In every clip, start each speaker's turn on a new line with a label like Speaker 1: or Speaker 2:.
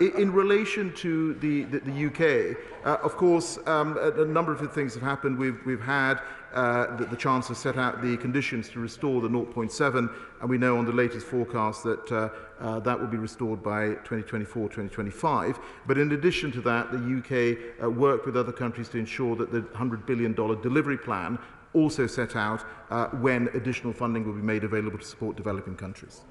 Speaker 1: In relation to the UK, of course, a number of things have happened. We've had the Chancellor set out the conditions to restore the 0.7, and we know on the latest forecast that that will be restored by 2024-2025. But in addition to that, the UK worked with other countries to ensure that the $100 billion delivery plan also set out when additional funding will be made available to support developing countries.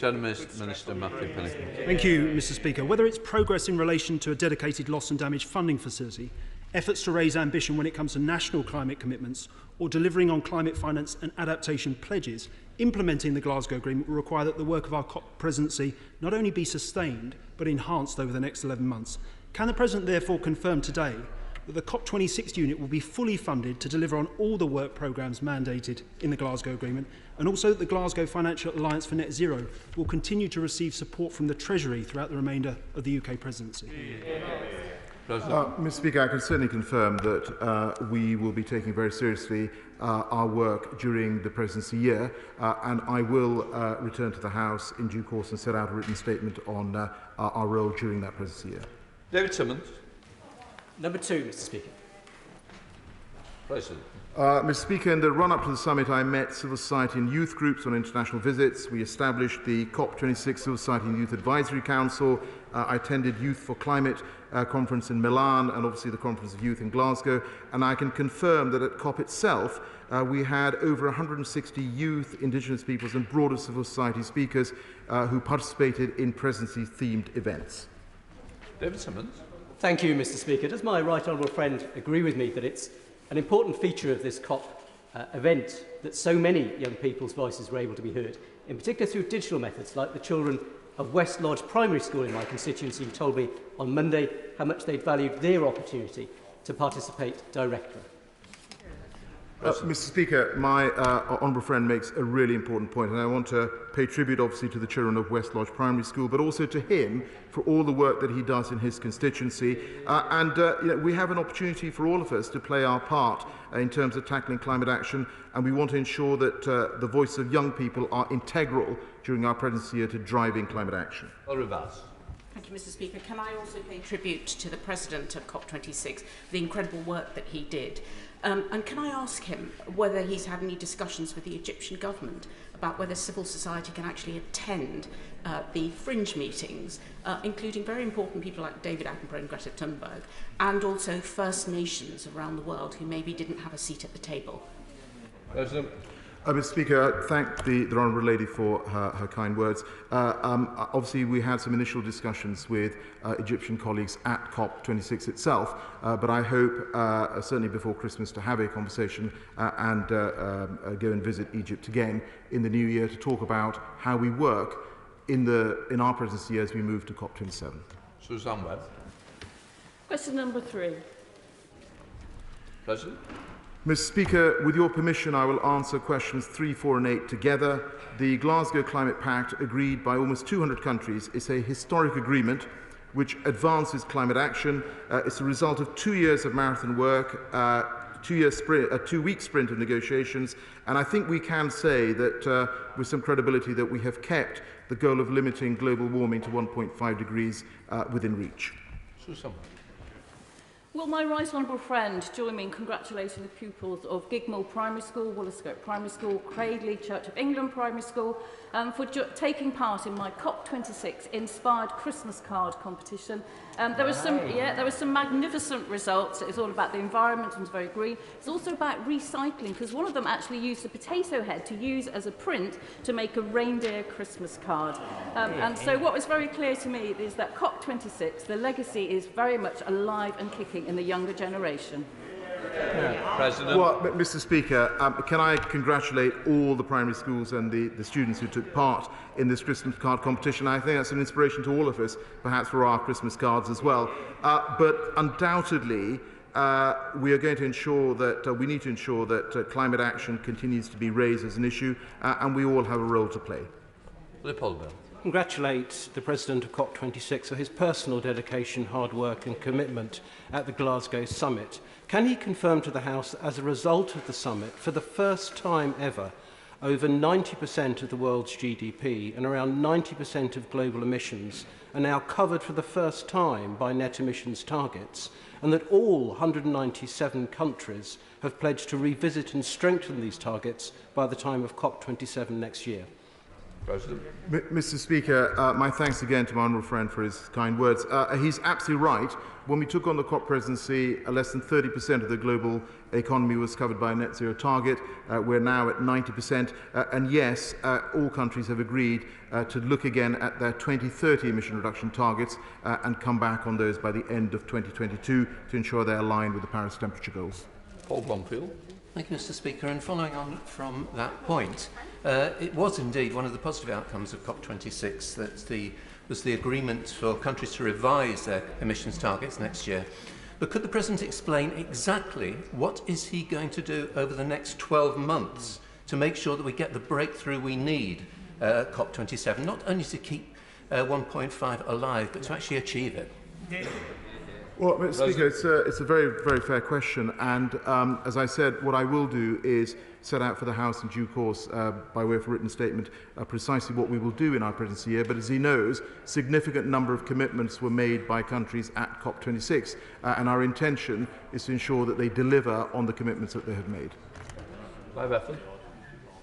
Speaker 2: Minister Matthew Penny.
Speaker 3: Thank you, Mr. Speaker. Whether it's progress in relation to a dedicated loss and damage funding facility, efforts to raise ambition when it comes to national climate commitments, or delivering on climate finance and adaptation pledges, implementing the Glasgow Agreement will require that the work of our COP presidency not only be sustained, but enhanced over the next 11 months. Can the President therefore confirm today that the COP26 unit will be fully funded to deliver on all the work programmes mandated in the Glasgow Agreement, and also that the Glasgow Financial Alliance for Net Zero will continue to receive support from the Treasury throughout the remainder of the UK presidency?
Speaker 1: Mr. Speaker, I can certainly confirm that we will be taking very seriously our work during the presidency year, and I will return to the House in due course and set out a written statement on our role during that presidency year.
Speaker 2: David Simmons.
Speaker 4: Number 2, Mr. Speaker.
Speaker 2: President.
Speaker 1: Mr. Speaker, in the run-up to the summit, I met civil society and youth groups on international visits. We established the COP26 Civil Society and Youth Advisory Council. I attended Youth for Climate conference in Milan and obviously the Conference of Youth in Glasgow. And I can confirm that at COP itself, we had over 160 youth, Indigenous peoples and broader civil society speakers who participated in presidency-themed events.
Speaker 2: David Simmons.
Speaker 4: Thank you, Mr. Speaker. Does my right honourable friend agree with me that it's an important feature of this COP event that so many young people's voices were able to be heard, in particular through digital methods like the children of West Lodge Primary School in my constituency who told me on Monday how much they'd valued their opportunity to participate directly?
Speaker 1: Mr. Speaker, my honourable friend makes a really important point, and I want to pay tribute obviously to the children of West Lodge Primary School, but also to him for all the work that he does in his constituency. We have an opportunity for all of us to play our part in terms of tackling climate action, and we want to ensure that the voice of young people are integral during our presidency year to driving climate action.
Speaker 5: Thank you, Mr. Speaker. Can I also pay tribute to the President of COP26 for the incredible work that he did? And can I ask him whether he's had any discussions with the Egyptian government about whether civil society can actually attend the fringe meetings, including very important people like David Attenborough and Greta Thunberg, and also First Nations around the world who maybe didn't have a seat at the table?
Speaker 1: President. Mr. Speaker, I thank the Honourable Lady for her kind words. Obviously, we had some initial discussions with Egyptian colleagues at COP26 itself, but I hope, certainly before Christmas, to have a conversation and go and visit Egypt again in the new year to talk about how we work in our presidency as we move to COP27.
Speaker 2: Suzanne Webb.
Speaker 6: Question number 3.
Speaker 2: President.
Speaker 1: Mr. Speaker, with your permission, I will answer questions 3, 4 and 8 together. The Glasgow Climate Pact, agreed by almost 200 countries, is a historic agreement which advances climate action. It's a result of 2 years of marathon work, a 2-week sprint of negotiations, and I think we can say that with some credibility that we have kept the goal of limiting global warming to 1.5 degrees within reach.
Speaker 2: Susan.
Speaker 6: Will my right honourable friend join me in congratulating the pupils of Gigmore Primary School, Woolliscope Primary School, Cradley Church of England Primary School for taking part in my COP26 inspired Christmas card competition. There was some magnificent results. It was all about the environment and was very green. It's also about recycling, because one of them actually used a potato head to use as a print to make a reindeer Christmas card. And so what was very clear to me is that COP26, the legacy is very much alive and kicking in the younger generation.
Speaker 2: President.
Speaker 1: Well, Mr. Speaker, can I congratulate all the primary schools and the students who took part in this Christmas card competition. I think that's an inspiration to all of us, perhaps for our Christmas cards as well. But undoubtedly, we are going to ensure that we need to ensure that climate action continues to be raised as an issue, and we all have a role to play.
Speaker 7: Congratulate the President of COP26 for his personal dedication, hard work and commitment at the Glasgow summit. Can he confirm to the House that as a result of the summit, for the first time ever, over 90% of the world's GDP and around 90% of global emissions are now covered for the first time by net emissions targets, and that all 197 countries have pledged to revisit and strengthen these targets by the time of COP27 next year.
Speaker 2: President.
Speaker 1: Mr. Speaker, my thanks again to my honourable friend for his kind words. He's absolutely right. When we took on the COP presidency, less than 30% of the global economy was covered by a net zero target. We're now at 90%. And yes, all countries have agreed to look again at their 2030 emission reduction targets and come back on those by the end of 2022 to ensure they're aligned with the Paris temperature goals.
Speaker 2: Paul Blomfield.
Speaker 8: Thank you, Mr. Speaker. And following on from that point, it was indeed one of the positive outcomes of COP26 that was the agreement for countries to revise their emissions targets next year. But could the President explain exactly what is he going to do over the next 12 months to make sure that we get the breakthrough we need at COP27, not only to keep 1.5 alive, but to actually achieve it?
Speaker 1: Well, Mr. Speaker, it's a very, very fair question. And as I said, what I will do is set out for the House in due course, by way of a written statement, precisely what we will do in our presidency year. But as he knows, significant number of commitments were made by countries at COP26. And our intention is to ensure that they deliver on the commitments that they have made.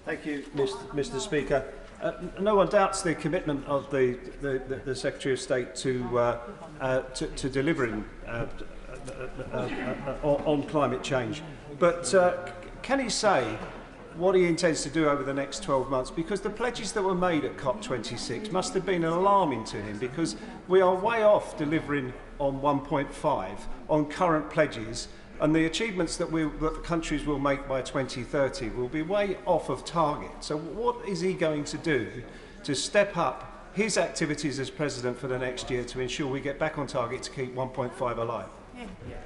Speaker 9: Thank you, Mr. Speaker. No one doubts the commitment of the Secretary of State to delivering on climate change. But can he say what he intends to do over the next 12 months? Because the pledges that were made at COP26 must have been alarming to him, because we are way off delivering on 1.5 on current pledges, and the achievements that the countries will make by 2030 will be way off of target. So what is he going to do to step up his activities as President for the next year to ensure we get back on target to keep 1.5 alive?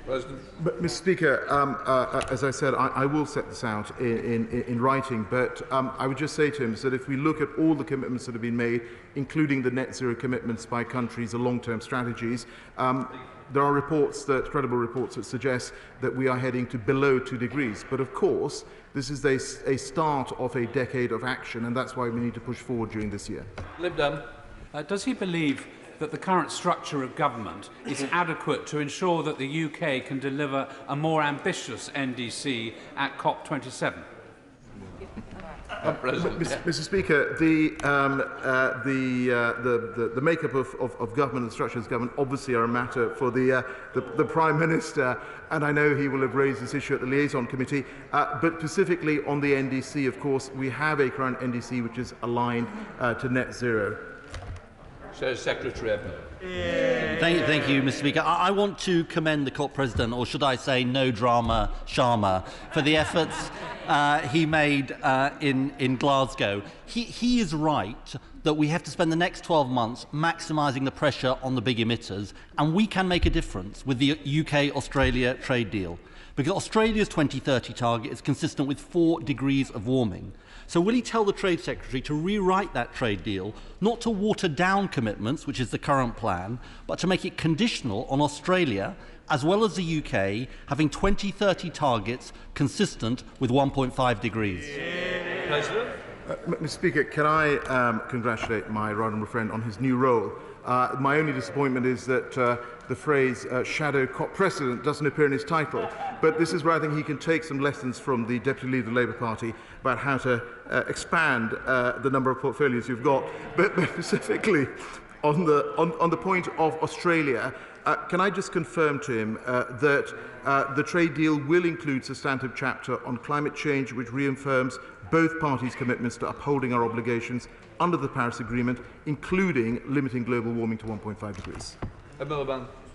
Speaker 2: President.
Speaker 1: But, Mr. Speaker, as I said, I will set this out in writing, but I would just say to him that if we look at all the commitments that have been made, including the net zero commitments by countries, the long-term strategies, there are credible reports that suggest that we are heading to below 2 degrees. But of course, this is a start of a decade of action, and that's why we need to push forward during this year.
Speaker 2: Lib Dem.
Speaker 10: Does he believe that the current structure of government is adequate to ensure that the UK can deliver a more ambitious NDC at COP27?
Speaker 1: Mr. Speaker, the makeup of government and the structure of government obviously are a matter for the Prime Minister, and I know he will have raised this issue at the Liaison Committee. But specifically on the NDC, of course, we have a current NDC which is aligned to net zero.
Speaker 2: Secretary Evans.
Speaker 11: Thank you, Mr. Speaker. I want to commend the COP President, or should I say no drama Sharma, for the efforts he made in Glasgow. He is right that we have to spend the next 12 months maximising the pressure on the big emitters, and we can make a difference with the UK-Australia trade deal, because Australia's 2030 target is consistent with 4 degrees of warming. So will he tell the Trade Secretary to rewrite that trade deal, not to water down commitments, which is the current plan, but to make it conditional on Australia, as well as the UK, having 2030 targets consistent with 1.5 degrees?
Speaker 2: President.
Speaker 1: Mr. Speaker, can I congratulate my right honourable friend on his new role? My only disappointment is that the phrase shadow COP President doesn't appear in his title, but this is where I think he can take some lessons from the Deputy Leader of the Labour Party about how to expand the number of portfolios you've got. But specifically on the point of Australia, can I just confirm to him that the trade deal will include substantive chapter on climate change, which reaffirms both parties' commitments to upholding our obligations under the Paris Agreement, including limiting global warming to 1.5 degrees.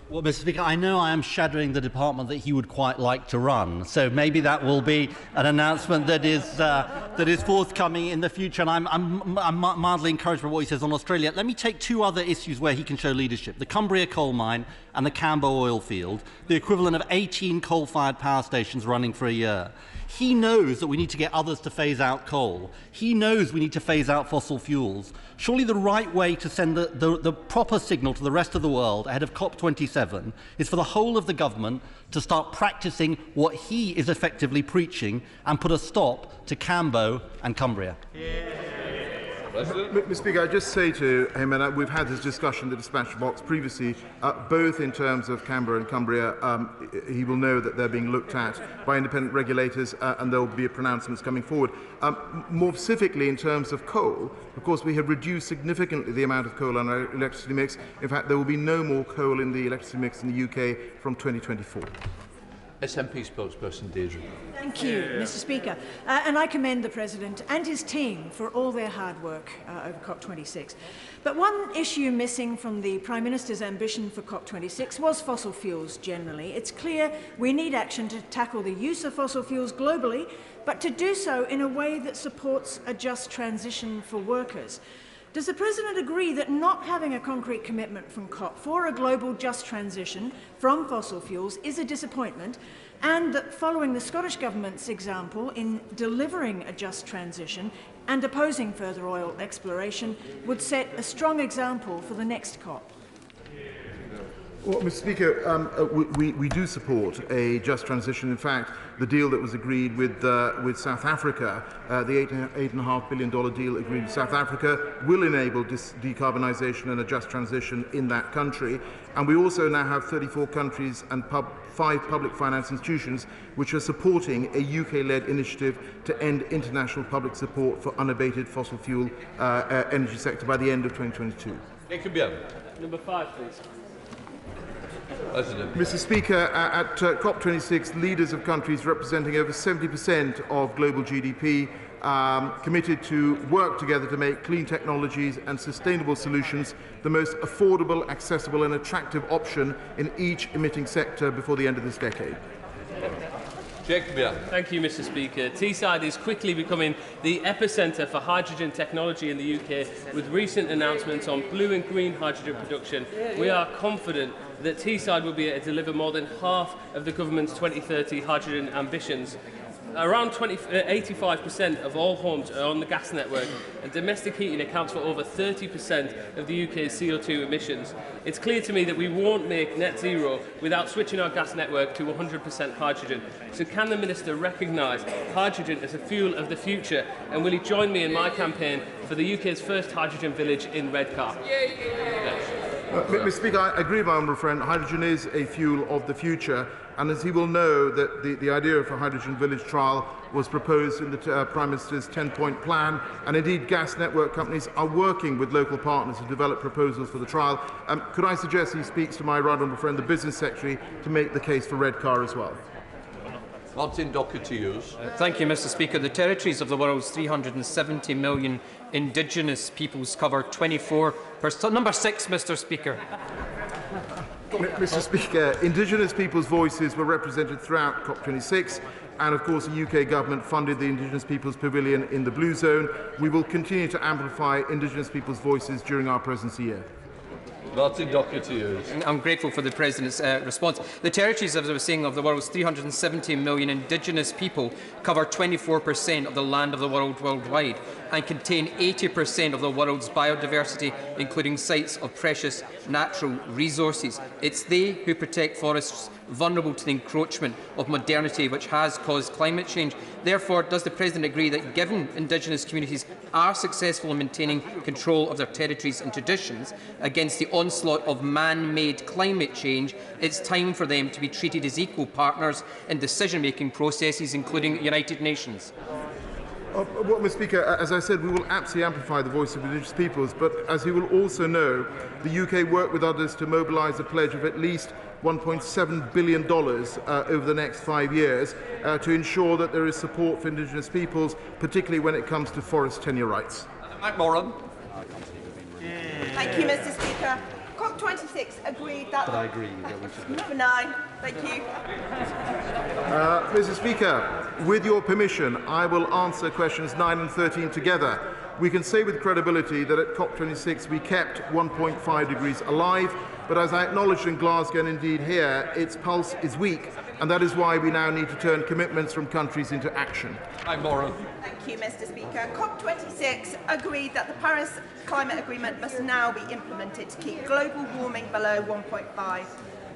Speaker 11: Well, Mr. Speaker, I know I am shadowing the department that he would quite like to run, so maybe that will be an announcement that is forthcoming in the future, and I'm mildly encouraged by what he says on Australia. Let me take 2 other issues where he can show leadership: the Cumbria coal mine and the Cambo oil field, the equivalent of 18 coal-fired power stations running for a year. He knows that we need to get others to phase out coal. He knows we need to phase out fossil fuels. Surely the right way to send the proper signal to the rest of the world ahead of COP27 COP27 is for the whole of the government to start practising what he is effectively preaching and put a stop to Cambo and Cumbria.
Speaker 1: Mr. Speaker, I just say to him, and we've had this discussion in the dispatch box previously, both in terms of Canberra and Cumbria, he will know that they're being looked at by independent regulators and there will be pronouncements coming forward. More specifically, in terms of coal, of course, we have reduced significantly the amount of coal on our electricity mix. In fact, there will be no more coal in the electricity mix in the UK from 2024.
Speaker 2: SNP spokesperson Deirdre.
Speaker 12: Thank you, Mr. Speaker. And I commend the President and his team for all their hard work over COP26. But one issue missing from the Prime Minister's ambition for COP26 was fossil fuels generally. It's clear we need action to tackle the use of fossil fuels globally, but to do so in a way that supports a just transition for workers. Does the President agree that not having a concrete commitment from COP for a global just transition from fossil fuels is a disappointment, and that following the Scottish Government's example in delivering a just transition and opposing further oil exploration would set a strong example for the next COP?
Speaker 1: Well, Mr. Speaker, we do support a just transition. In fact, the deal that was agreed with South Africa, the $8.5 billion deal agreed with South Africa, will enable decarbonisation and a just transition in that country. And we also now have 34 countries and 5 public finance institutions which are supporting a UK-led initiative to end international public support for unabated fossil fuel energy sector by the end of 2022.
Speaker 13: Number 5, please.
Speaker 1: Mr. Speaker, at COP26, leaders of countries representing over 70% of global GDP committed to work together to make clean technologies and sustainable solutions the most affordable, accessible and attractive option in each emitting sector before the end of this decade.
Speaker 13: Thank you, Mr. Speaker. Teesside is quickly becoming the epicentre for hydrogen technology in the UK, with recent announcements on blue and green hydrogen production. We are confident that Teesside will be able to deliver more than half of the government's 2030 hydrogen ambitions. Around 85% of all homes are on the gas network, and domestic heating accounts for over 30% of the UK's CO2 emissions. It's clear to me that we won't make net zero without switching our gas network to 100% hydrogen. So can the Minister recognise hydrogen as a fuel of the future, and will he join me in my campaign for the UK's first hydrogen village in Redcar?
Speaker 1: Mr. Speaker, I agree with my honourable friend. Hydrogen is a fuel of the future, and as he will know, that the idea of a hydrogen village trial was proposed in the Prime Minister's 10-point plan, and indeed gas network companies are working with local partners to develop proposals for the trial. Could I suggest he speaks to my right honourable friend, the Business Secretary, to make the case for Redcar as well?
Speaker 2: Martin Docherty to use.
Speaker 14: Thank you, Mr. Speaker. The territories of the world's 370 million Indigenous peoples cover 24%. Number 6, Mr. Speaker.
Speaker 1: Mr. Speaker, Indigenous people's voices were represented throughout COP26, and of course the UK government funded the Indigenous Peoples Pavilion in the Blue Zone. We will continue to amplify Indigenous people's voices during our presidency year.
Speaker 2: Martin Docherty to use.
Speaker 14: I'm grateful for the President's response. The territories, as I was saying, of the world's 370 million Indigenous people cover 24% of the land of the world worldwide and contain 80% of the world's biodiversity, including sites of precious natural resources. It's they who protect forests vulnerable to the encroachment of modernity, which has caused climate change. Therefore, does the President agree that given Indigenous communities are successful in maintaining control of their territories and traditions against the onslaught of man-made climate change, it's time for them to be treated as equal partners in decision-making processes, including United Nations?
Speaker 1: Well, Mr. Speaker, as I said, we will absolutely amplify the voice of Indigenous peoples, but as you will also know, the UK worked with others to mobilise a pledge of at least $1.7 billion over the next 5 years to ensure that there is support for Indigenous peoples, particularly when it comes to forest tenure rights.
Speaker 2: Moran.
Speaker 15: Thank you, Mr. Speaker. COP26 agreed that...
Speaker 11: But I agree.
Speaker 15: Number 9. Thank you.
Speaker 1: Mr. Speaker, with your permission, I will answer questions 9 and 13 together. We can say with credibility that at COP26 we kept 1.5 degrees alive, but as I acknowledged in Glasgow and indeed here, its pulse is weak, and that is why we now need to turn commitments from countries into action.
Speaker 15: Thank you, Mr. Speaker. COP26 agreed that the Paris Climate Agreement must now be implemented to keep global warming below 1.5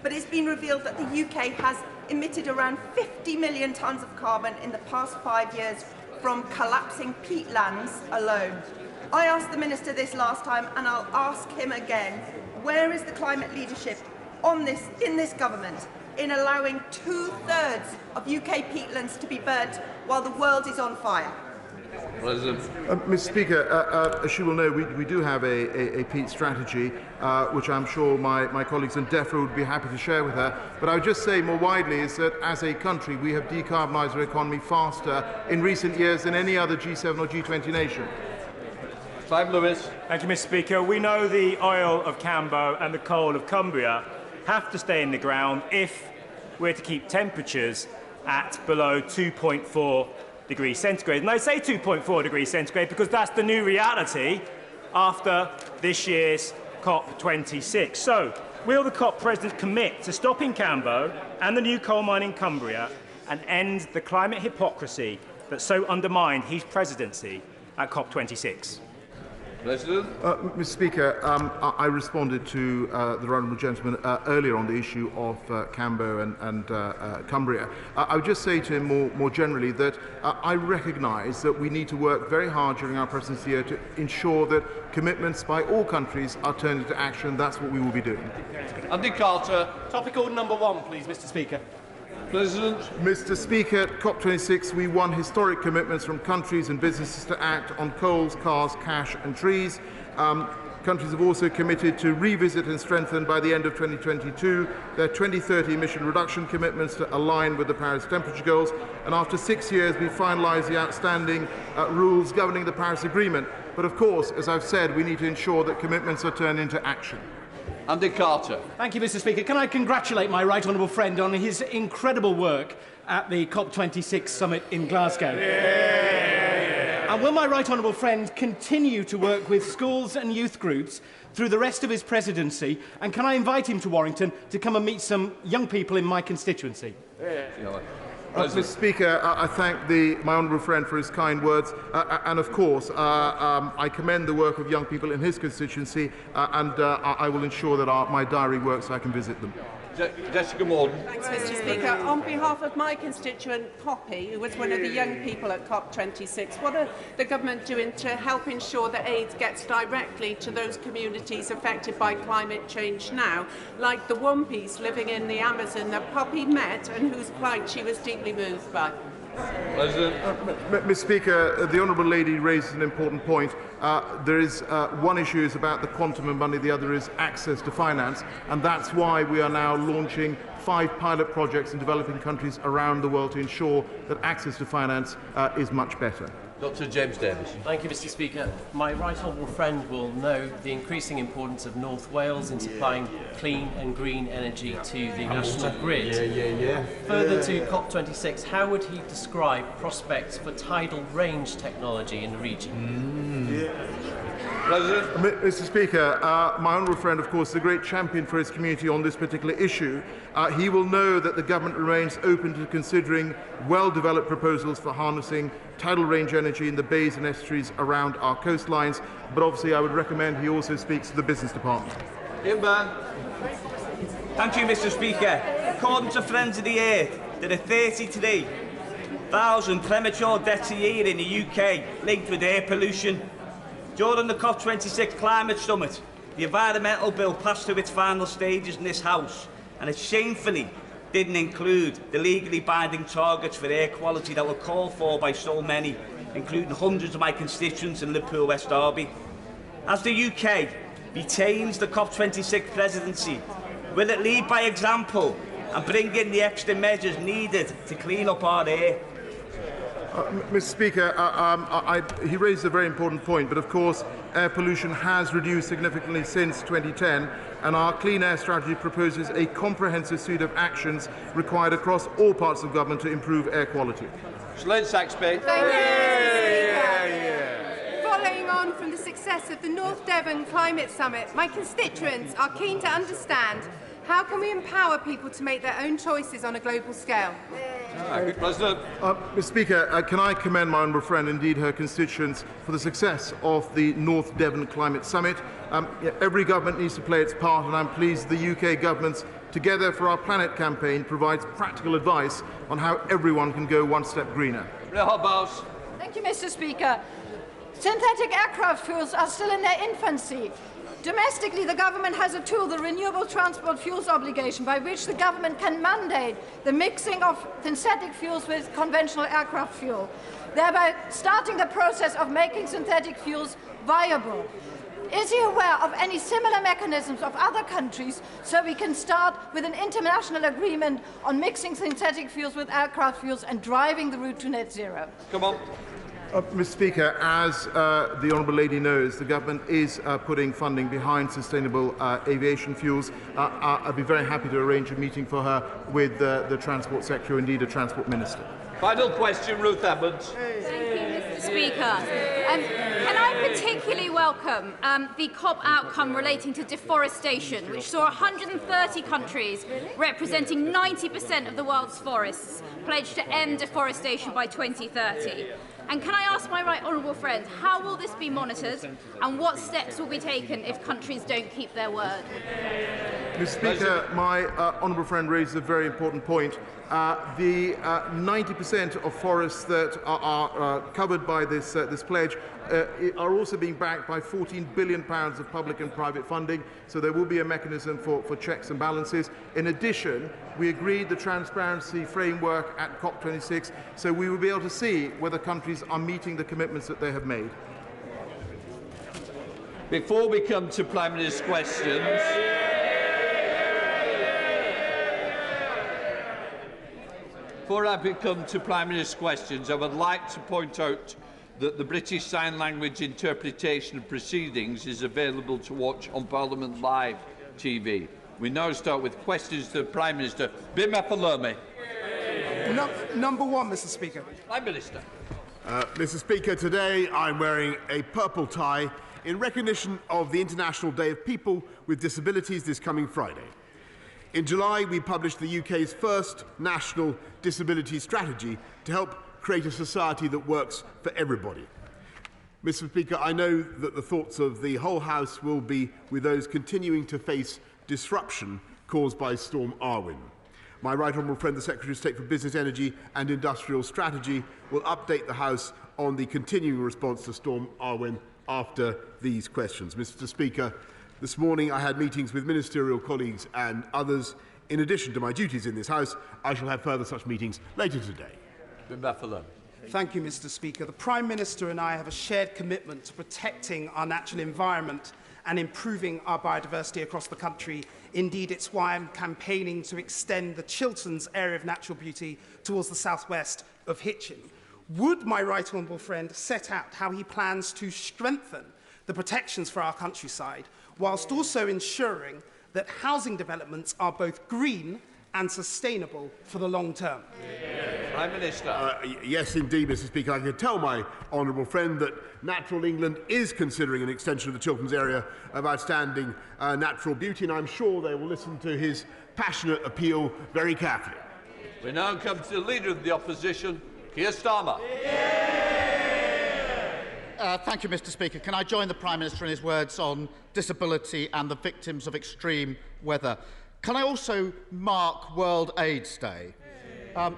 Speaker 15: but it's been revealed that the UK has emitted around 50 million tonnes of carbon in the past 5 years from collapsing peatlands alone. I asked the Minister this last time, and I'll ask him again. Where is the climate leadership on this, in this government, in allowing 2/3 of UK peatlands to be burnt while the world is on fire?
Speaker 2: President.
Speaker 1: Mr. Speaker, as you will know, we do have a peat strategy, which I'm sure my colleagues in DEFRA would be happy to share with her. But I would just say more widely is that as a country, we have decarbonised our economy faster in recent years than any other G7 or G20 nation.
Speaker 2: Clive Lewis.
Speaker 16: Thank you, Mr. Speaker. We know the oil of Cambo and the coal of Cumbria have to stay in the ground if we're to keep temperatures at below 2.4 degrees centigrade. And I say 2.4 degrees centigrade because that's the new reality after this year's COP26. So, will the COP President commit to stopping Cambo and the new coal mine in Cumbria and end the climate hypocrisy that so undermined his presidency at COP26?
Speaker 1: Mr. Speaker, I responded to the honourable gentleman earlier on the issue of Cambo and Cumbria. I would just say to him more generally that I recognise that we need to work very hard during our presidency here to ensure that commitments by all countries are turned into action. That's what we will be doing.
Speaker 2: Andy Carter.
Speaker 17: Topic order number 1, please, Mr. Speaker.
Speaker 1: President. Mr. Speaker, at COP26 we won historic commitments from countries and businesses to act on coals, cars, cash and trees. Countries have also committed to revisit and strengthen by the end of 2022 their 2030 emission reduction commitments to align with the Paris temperature goals. And after 6 years we finalised the outstanding rules governing the Paris Agreement. But of course, as I've said, we need to ensure that commitments are turned into action.
Speaker 2: Andy Carter.
Speaker 17: Thank you, Mr. Speaker. Can I congratulate my right honourable friend on his incredible work at the COP26 summit in Glasgow? And will my right honourable friend continue to work with schools and youth groups through the rest of his presidency? And can I invite him to Warrington to come and meet some young people in my constituency?
Speaker 1: Mr. Speaker, I thank my honourable friend for his kind words, and of course I commend the work of young people in his constituency, and I will ensure that my diary works so I can visit them.
Speaker 2: Jessica Morden.
Speaker 18: Thanks, Mr. Speaker. On behalf of my constituent Poppy, who was one of the young people at COP26, what are the government doing to help ensure that aid gets directly to those communities affected by climate change now, like the Wampees living in the Amazon that Poppy met and whose plight she was deeply moved by?
Speaker 1: Mr. Speaker, the honourable lady raises an important point. There is one issue is about the quantum of money, the other is access to finance, and that's why we are now launching 5 pilot projects in developing countries around the world to ensure that access to finance is much better.
Speaker 2: Dr. James Davis.
Speaker 19: Thank you, Mr. Speaker. My right honourable friend will know the increasing importance of North Wales in supplying clean and green energy to the national grid. Further to COP26, how would he describe prospects for tidal range technology in the region?
Speaker 1: Mr. Speaker, my honourable friend, of course, is a great champion for his community on this particular issue. He will know that the government remains open to considering well-developed proposals for harnessing tidal range energy in the bays and estuaries around our coastlines, but obviously I would recommend he also speaks to the business department.
Speaker 20: Thank you, Mr. Speaker. According to Friends of the Earth, there are 33,000 premature deaths a year in the UK linked with air pollution. During the COP26 climate summit, the environmental bill passed through its final stages in this House, and it shamefully didn't include the legally binding targets for air quality that were called for by so many, including hundreds of my constituents in Liverpool, West Derby. As the UK retains the COP26 presidency, will it lead by example and bring in the extra measures needed to clean up our air?
Speaker 1: Mr. Speaker, he raised a very important point, but of course air pollution has reduced significantly since 2010, and our Clean Air Strategy proposes a comprehensive suite of actions required across all parts of government to improve air quality.
Speaker 2: Slade Saxby.
Speaker 21: Thank you, Following on from the success of the North Devon Climate Summit, my constituents are keen to understand How can we empower people to make their own choices on a global scale?
Speaker 2: President.
Speaker 1: Mr. Speaker, can I commend my honourable friend, indeed her constituents, for the success of the North Devon Climate Summit. Every government needs to play its part, and I'm pleased the UK government's Together for Our Planet campaign provides practical advice on how everyone can go one step greener.
Speaker 22: Thank you, Mr. Speaker. Synthetic aircraft fuels are still in their infancy. Domestically, the government has a tool, the Renewable Transport Fuels Obligation, by which the government can mandate the mixing of synthetic fuels with conventional aircraft fuel, thereby starting the process of making synthetic fuels viable. Is he aware of any similar mechanisms of other countries so we can start with an international agreement on mixing synthetic fuels with aircraft fuels and driving the route to net zero?
Speaker 2: Come on.
Speaker 1: Mr. Speaker, as the Honourable Lady knows, the government is putting funding behind sustainable aviation fuels. I'd be very happy to arrange a meeting for her with the Transport Secretary, or indeed a Transport Minister.
Speaker 2: Final question, Ruth Edmonds.
Speaker 23: Thank you, Mr. Speaker. Can I particularly welcome the COP outcome relating to deforestation, which saw 130 countries representing 90% of the world's forests pledge to end deforestation by 2030. And can I ask my right honourable friend, how will this be monitored and what steps will be taken if countries don't keep their word?
Speaker 1: Mr. Speaker, my honourable friend raises a very important point. The 90% of forests that are covered by this pledge are also being backed by £14 billion of public and private funding, so there will be a mechanism for checks and balances. In addition, we agreed the transparency framework at COP26, so we will be able to see whether countries are meeting the commitments that they have made.
Speaker 2: Before we come to Prime Minister's questions, before I come to Prime Minister's questions, I would like to point out that the British Sign Language interpretation of proceedings is available to watch on Parliament Live TV. We now start with questions to the Prime Minister. Bima Palome.
Speaker 24: Number one, Mr. Speaker.
Speaker 2: Prime Minister.
Speaker 24: Mr. Speaker, today I'm wearing a purple tie in recognition of the International Day of People with Disabilities this coming Friday. In July, we published the UK's first national disability strategy to help create a society that works for everybody. Mr. Speaker, I know that the thoughts of the whole House will be with those continuing to face disruption caused by Storm Arwen. My right honourable friend, the Secretary of State for Business, Energy and Industrial Strategy, will update the House on the continuing response to Storm Arwen after these questions. Mr. Speaker, this morning I had meetings with ministerial colleagues and others. In addition to my duties in this House, I shall have further such meetings later today. Thank you, Mr. Speaker. The Prime Minister and I have a shared commitment to protecting our natural environment and improving our biodiversity across the country. Indeed, it's why I'm campaigning to extend the Chilterns area of natural beauty towards the southwest of Hitchin. Would my right honourable friend set out how he plans to strengthen the protections for our countryside, whilst also ensuring that housing developments are both green and sustainable for the long term?
Speaker 2: Prime Minister.
Speaker 24: Yes, indeed, Mr. Speaker. I can tell my honourable friend that Natural England is considering an extension of the Chilterns area of outstanding natural beauty, and I'm sure they will listen to his passionate appeal very carefully.
Speaker 2: We now come to the Leader of the Opposition, Keir Starmer.
Speaker 11: Thank you, Mr. Speaker. Can I join the Prime Minister in his words on disability and the victims of extreme weather? Can I also mark World AIDS Day?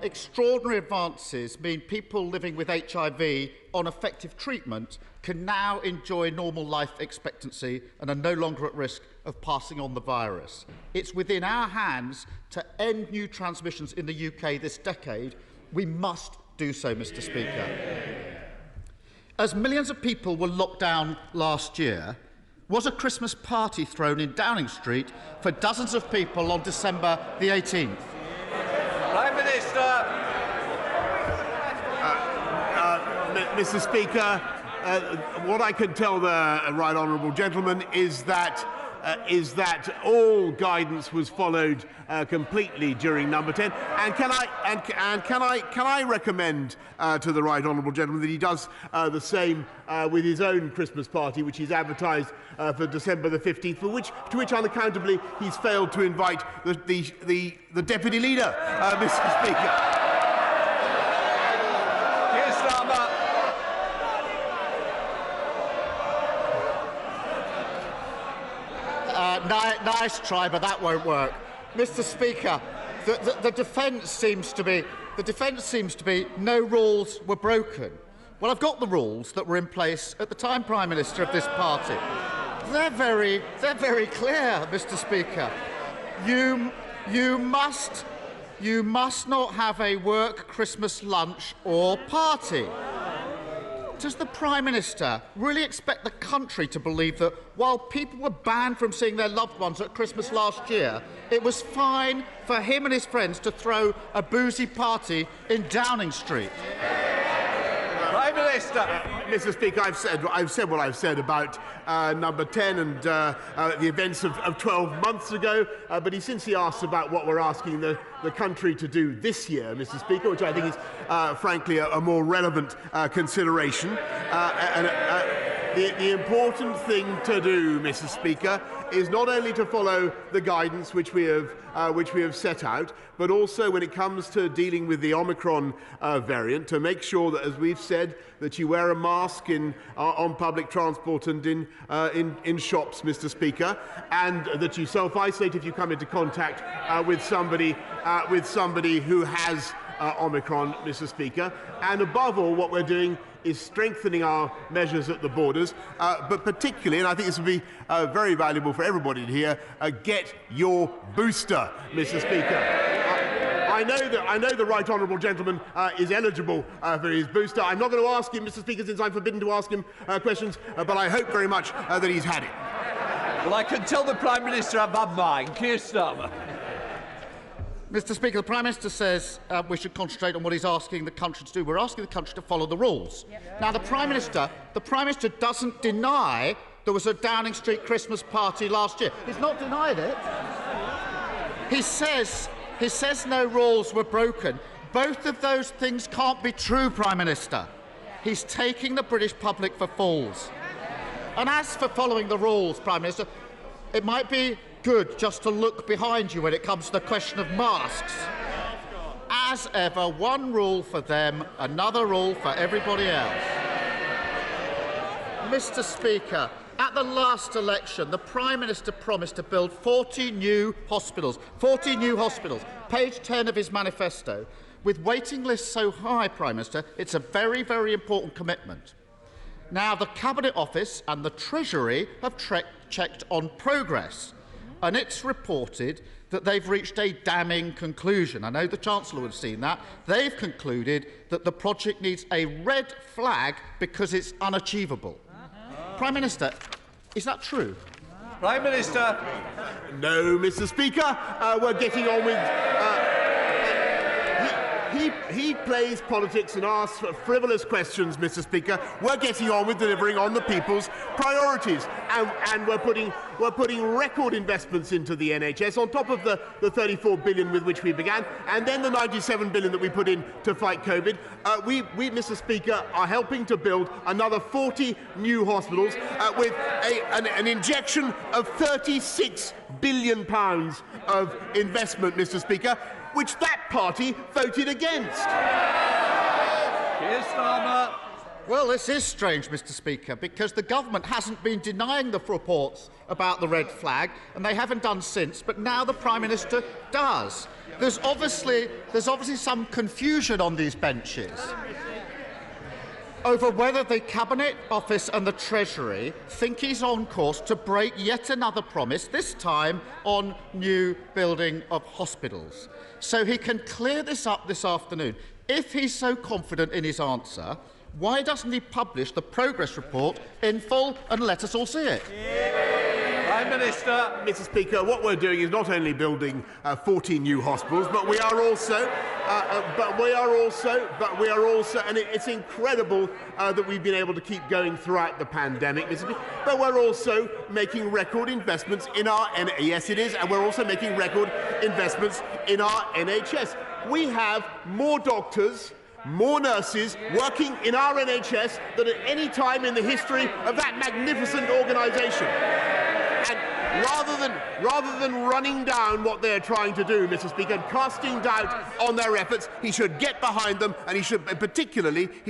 Speaker 11: Extraordinary advances mean people living with HIV on effective treatment can now enjoy normal life expectancy and are no longer at risk of passing on the virus. It's within our hands to end new transmissions in the UK this decade. We must do so, Mr. Speaker. As millions of people were locked down last year, was a Christmas party thrown in Downing Street for dozens of people on December the 18th?
Speaker 2: Prime Minister.
Speaker 24: Mr. Speaker, what I can tell the right honourable gentleman is that is that all guidance was followed completely during number 10. And can I recommend to the right honourable gentleman that he does the same with his own Christmas party, which he's advertised for December the 15th, to which unaccountably he's failed to invite the deputy leader, Mr. Speaker.
Speaker 3: Nice try, but that won't work. Mr. Speaker, the defence seems to be no rules were broken. Well, I've got the rules that were in place at the time Prime Minister of this party. They're very clear, Mr. Speaker. You must not have a work Christmas lunch or party. Does the Prime Minister really expect the country to believe that while people were banned from seeing their loved ones at Christmas last year, it was fine for him and his friends to throw a boozy party in Downing Street?
Speaker 24: Prime Minister. Mr. Speaker, I've said what I've said about number 10 and the events of 12 months ago, but since he asked about what we're asking the country to do this year, Mr. Speaker, which I think is, frankly, a more relevant consideration. The important thing to do, Mr. Speaker, is not only to follow the guidance which we have set out, but also when it comes to dealing with the Omicron variant, to make sure that, as we've said, that you wear a mask on public transport and in shops, Mr. Speaker, and that you self-isolate if you come into contact with somebody who has Omicron, Mr. Speaker. And above all, what we're doing is strengthening our measures at the borders, but particularly, and I think this will be very valuable for everybody to hear, get your booster, Mr. Speaker. I know the right honourable gentleman is eligible for his booster. I'm not going to ask him, Mr. Speaker, since I'm forbidden to ask him questions, but I hope very much that he's had it.
Speaker 2: Well, I can tell the Prime Minister I've had mine. Keir Starmer.
Speaker 3: Mr. Speaker, the Prime Minister says we should concentrate on what he's asking the country to do. We're asking the country to follow the rules. Yep. Now, the Prime Minister doesn't deny there was a Downing Street Christmas party last year. He's not denied it. He says no rules were broken. Both of those things can't be true, Prime Minister. He's taking the British public for fools. And as for following the rules, Prime Minister, it might be good just to look behind you when it comes to the question of masks. As ever, one rule for them, another rule for everybody else. Mr. Speaker, at the last election, the Prime Minister promised to build 40 new hospitals. 40 new hospitals. Page 10 of his manifesto. With waiting lists so high, Prime Minister, it's a very, very important commitment. Now, the Cabinet Office and the Treasury have checked on progress, and it's reported that they've reached a damning conclusion. I know the Chancellor would have seen that. They've concluded that the project needs a red flag because it's unachievable. Prime Minister, is that true?
Speaker 2: Prime Minister.
Speaker 24: No, Mr. Speaker. We're getting on with... He plays politics and asks frivolous questions, Mr. Speaker. We're getting on with delivering on the people's priorities, and we're putting record investments into the NHS on top of the 34 billion with which we began, and then the 97 billion that we put in to fight COVID. We, Mr. Speaker, are helping to build another 40 new hospitals with an injection of £36 billion of investment, Mr. Speaker, which that party voted against.
Speaker 2: Keir Starmer.
Speaker 3: Well, this is strange, Mr. Speaker, because the government hasn't been denying the reports about the red flag, and they haven't done since, but now the Prime Minister does. There's obviously some confusion on these benches over whether the Cabinet Office and the Treasury think he's on course to break yet another promise, this time on new building of hospitals. So he can clear this up this afternoon. If he's so confident in his answer, why doesn't he publish the progress report in full and let us all see it?
Speaker 2: Prime Minister.
Speaker 24: Mr. Speaker, what we're doing is not only building 14 new hospitals, but we are also, and it's incredible that we've been able to keep going throughout the pandemic, Mr. Speaker, but we're also making record investments in our, yes it is, and we're also making record investments in our NHS. We have more doctors, more nurses working in our NHS than at any time in the history of that magnificent organisation. And rather than running down what they're trying to do, Mr. Speaker, and casting doubt on their efforts, he should get behind them, and he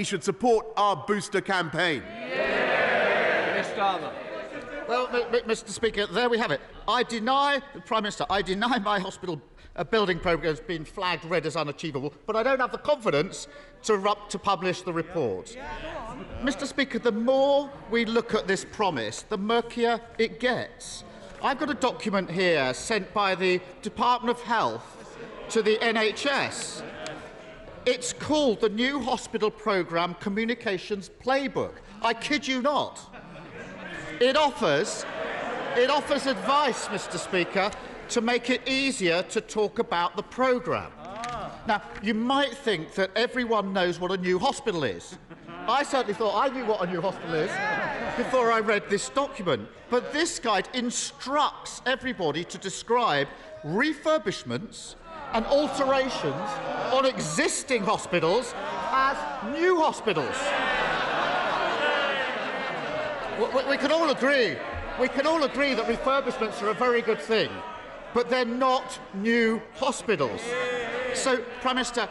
Speaker 24: should support our booster campaign.
Speaker 3: Well, Mr. Speaker, there we have it. Prime Minister, I deny my hospital building programme has been flagged red as unachievable, but I don't have the confidence to publish the report. Mr. Speaker, the more we look at this promise, the murkier it gets. I've got a document here sent by the Department of Health to the NHS. It's called the New Hospital Programme Communications Playbook. I kid you not. It offers advice, Mr. Speaker, to make it easier to talk about the programme. Now, you might think that everyone knows what a new hospital is. I certainly thought I knew what a new hospital is before I read this document. But this guide instructs everybody to describe refurbishments and alterations on existing hospitals as new hospitals. We can all agree that refurbishments are a very good thing, but they're not new hospitals. So, Prime Minister,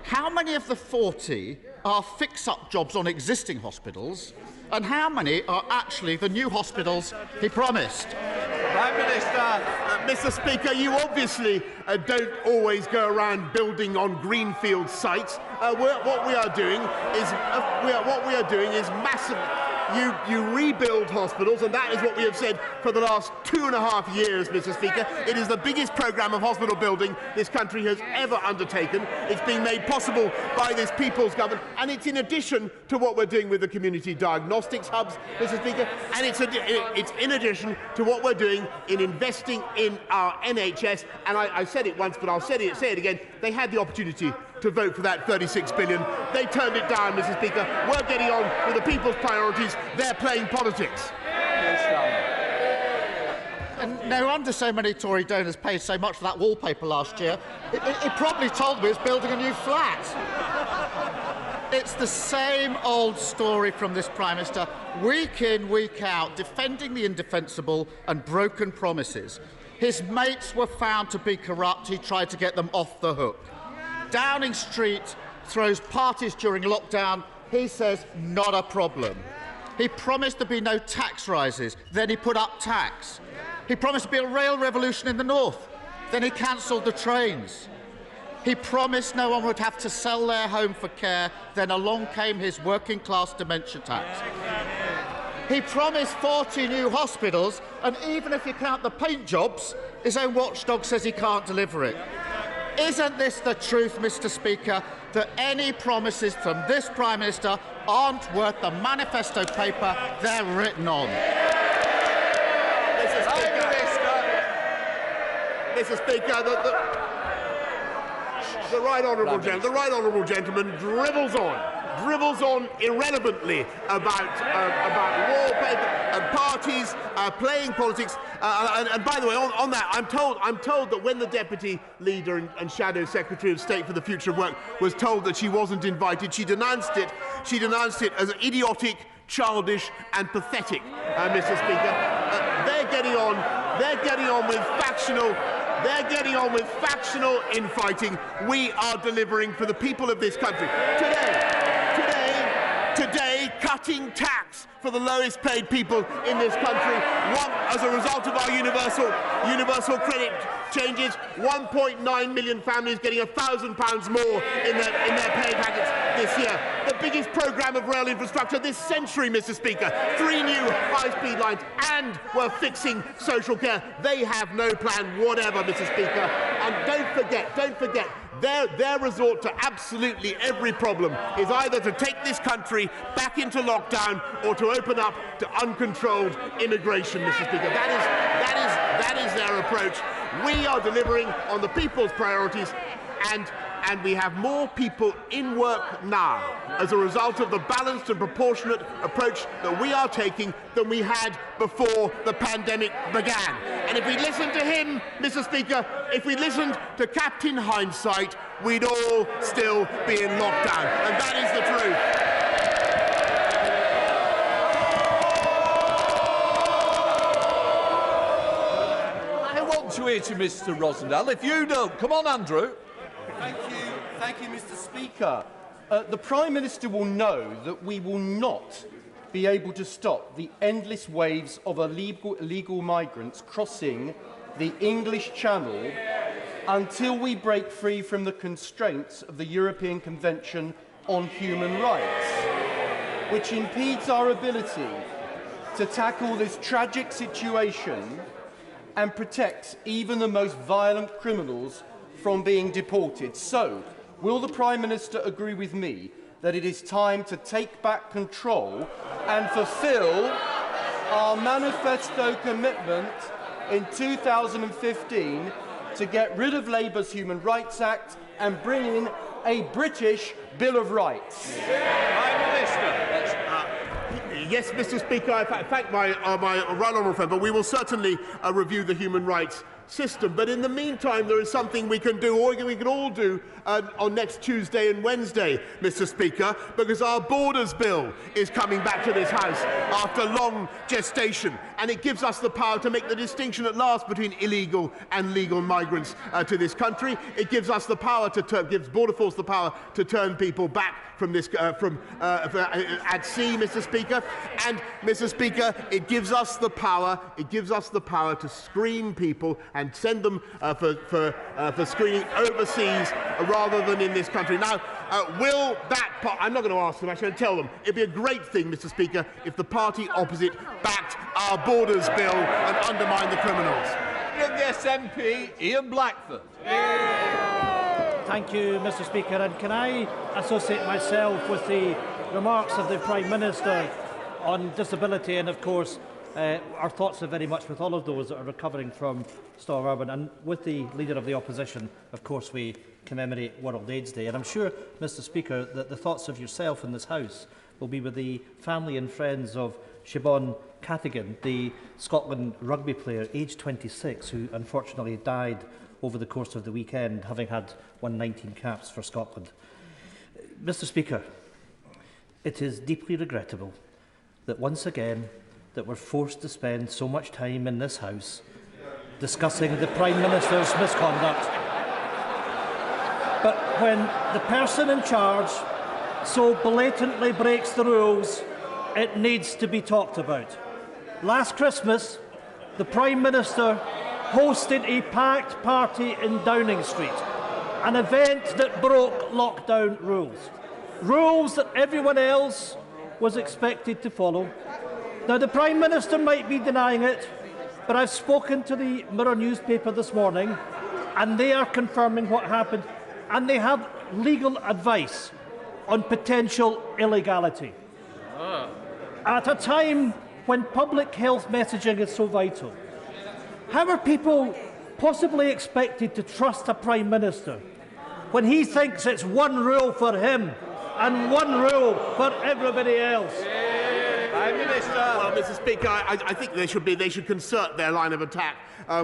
Speaker 3: how many of the 40 are fix-up jobs on existing hospitals, and how many are actually the new hospitals he promised?
Speaker 24: Prime Minister, Mr. Speaker, you obviously don't always go around building on greenfield sites. What we are doing is massive. You rebuild hospitals, and that is what we have said for the last 2.5 years, Mr. Speaker. It is the biggest programme of hospital building this country has ever undertaken. It's being made possible by this people's government, and it's in addition to what we're doing with the community diagnostics hubs, Mr. Speaker, and it's in addition to what we're doing in investing in our NHS. And I said it once, but I'll say it again. They had the opportunity to vote for that $36 billion. They turned it down, Mr. Speaker. We're getting on with the people's priorities. They're playing politics.
Speaker 3: And no wonder so many Tory donors paid so much for that wallpaper last year. It probably told me it was building a new flat. It's the same old story from this Prime Minister, week in, week out, defending the indefensible and broken promises. His mates were found to be corrupt. He tried to get them off the hook. Downing Street throws parties during lockdown. He says, not a problem. He promised there'd be no tax rises. Then he put up tax. He promised there'd be a rail revolution in the north. Then he cancelled the trains. He promised no one would have to sell their home for care. Then along came his working class dementia tax. He promised 40 new hospitals, and even if you count the paint jobs, his own watchdog says he can't deliver it. Isn't this the truth, Mr. Speaker, that any promises from this Prime Minister aren't worth the manifesto paper they're written on?
Speaker 24: Mr. Speaker, the right honourable gentleman dribbles on irrelevantly about wallpaper and parties playing politics. And by the way, on that, I'm told that when the Deputy Leader and Shadow Secretary of State for the Future of Work was told that she wasn't invited, she denounced it. She denounced it as idiotic, childish, and pathetic. Mr. Speaker, they're getting on with factional. They're getting on with factional infighting. We are delivering for the people of this country. Today, cutting tax for the lowest paid people in this country. As a result of our universal credit changes, 1.9 million families getting £1,000 more in their pay packets this year. The biggest programme of rail infrastructure this century, Mr. Speaker. 3 new high-speed lines, and we're fixing social care. They have no plan whatever, Mr. Speaker. And don't forget, their resort to absolutely every problem is either to take this country back into lockdown or to open up to uncontrolled immigration, Mr. Speaker. That That is their approach. We are delivering on the people's priorities, and we have more people in work now as a result of the balanced and proportionate approach that we are taking than we had before the pandemic began. And if we listened to him, Mr. Speaker, if we listened to Captain Hindsight, we'd all still be in lockdown. And that is the truth.
Speaker 2: I want to hear to Mr. Rosendale. If you don't, come on, Andrew.
Speaker 4: Thank you, Mr. Speaker. The Prime Minister will know that we will not be able to stop the endless waves of illegal migrants crossing the English Channel until we break free from the constraints of the European Convention on Human Rights, which impedes our ability to tackle this tragic situation and protects even the most violent criminals from being deported. So, will the Prime Minister agree with me that it is time to take back control and fulfil our Manifesto commitment in 2015 to get rid of Labour's Human Rights Act and bring in a British Bill of Rights?
Speaker 2: Prime Minister.
Speaker 24: Yes, Mr. Speaker, I thank my right honourable friend, but we will certainly review the human rights system. But in the meantime, there is something we can do, or we can all do, on next Tuesday and Wednesday, Mr. Speaker, because our Borders Bill is coming back to this House after long gestation, and it gives us the power to make the distinction at last between illegal and legal migrants to this country. It gives us the power gives Border Force the power to turn people back from this at sea, Mr. Speaker, and Mr. Speaker, it gives us the power. It gives us the power to screen people and send them for screening overseas rather than in this country. Now, will that I'm not going to ask them, I'm going to tell them. It'd be a great thing, Mr. Speaker, if the party opposite backed our Borders Bill and undermined the criminals.
Speaker 2: Yes, MP Ian Blackford.
Speaker 5: Thank you, Mr. Speaker. And can I associate myself with the remarks of the Prime Minister on disability, and of course our thoughts are very much with all of those that are recovering from Storm Arwen, and with the Leader of the Opposition. Of course, we commemorate World AIDS Day, and I'm sure, Mr. Speaker, that the thoughts of yourself in this House will be with the family and friends of Siobhan Catigan, the Scotland rugby player, aged 26, who unfortunately died over the course of the weekend, having had won 19 caps for Scotland. Mr. Speaker, it is deeply regrettable that once again that we're forced to spend so much time in this House discussing the Prime Minister's misconduct. But when the person in charge so blatantly breaks the rules, it needs to be talked about. Last Christmas, the Prime Minister hosted a packed party in Downing Street, an event that broke lockdown rules. Rules that everyone else was expected to follow. Now, the Prime Minister might be denying it, but I've spoken to the Mirror newspaper this morning, and they are confirming what happened, and they have legal advice on potential illegality. At a time when public health messaging is so vital, how are people possibly expected to trust a Prime Minister when he thinks it's one rule for him and one rule for everybody else?
Speaker 24: Prime Minister. Well, Mr. Speaker, I think they should concert their line of attack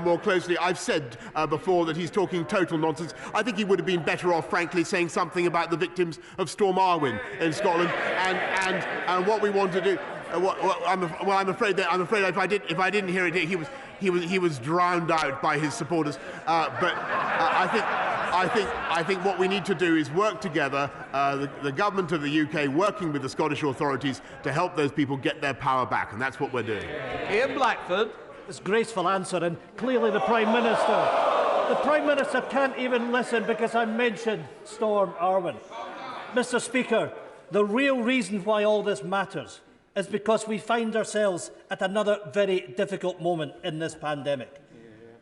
Speaker 24: more closely. I've said before that he's talking total nonsense. I think he would have been better off, frankly, saying something about the victims of Storm Arwen in Scotland and what we want to do. I'm afraid if I didn't hear it, he was drowned out by his supporters. But I think what we need to do is work together, the government of the UK working with the Scottish authorities to help those people get their power back, and that's what we're doing.
Speaker 2: Ian Blackford.
Speaker 5: This graceful answer, and clearly the Prime Minister can't even listen because I mentioned Storm Arwen. Mr. Speaker, the real reason why all this matters is because we find ourselves at another very difficult moment in this pandemic.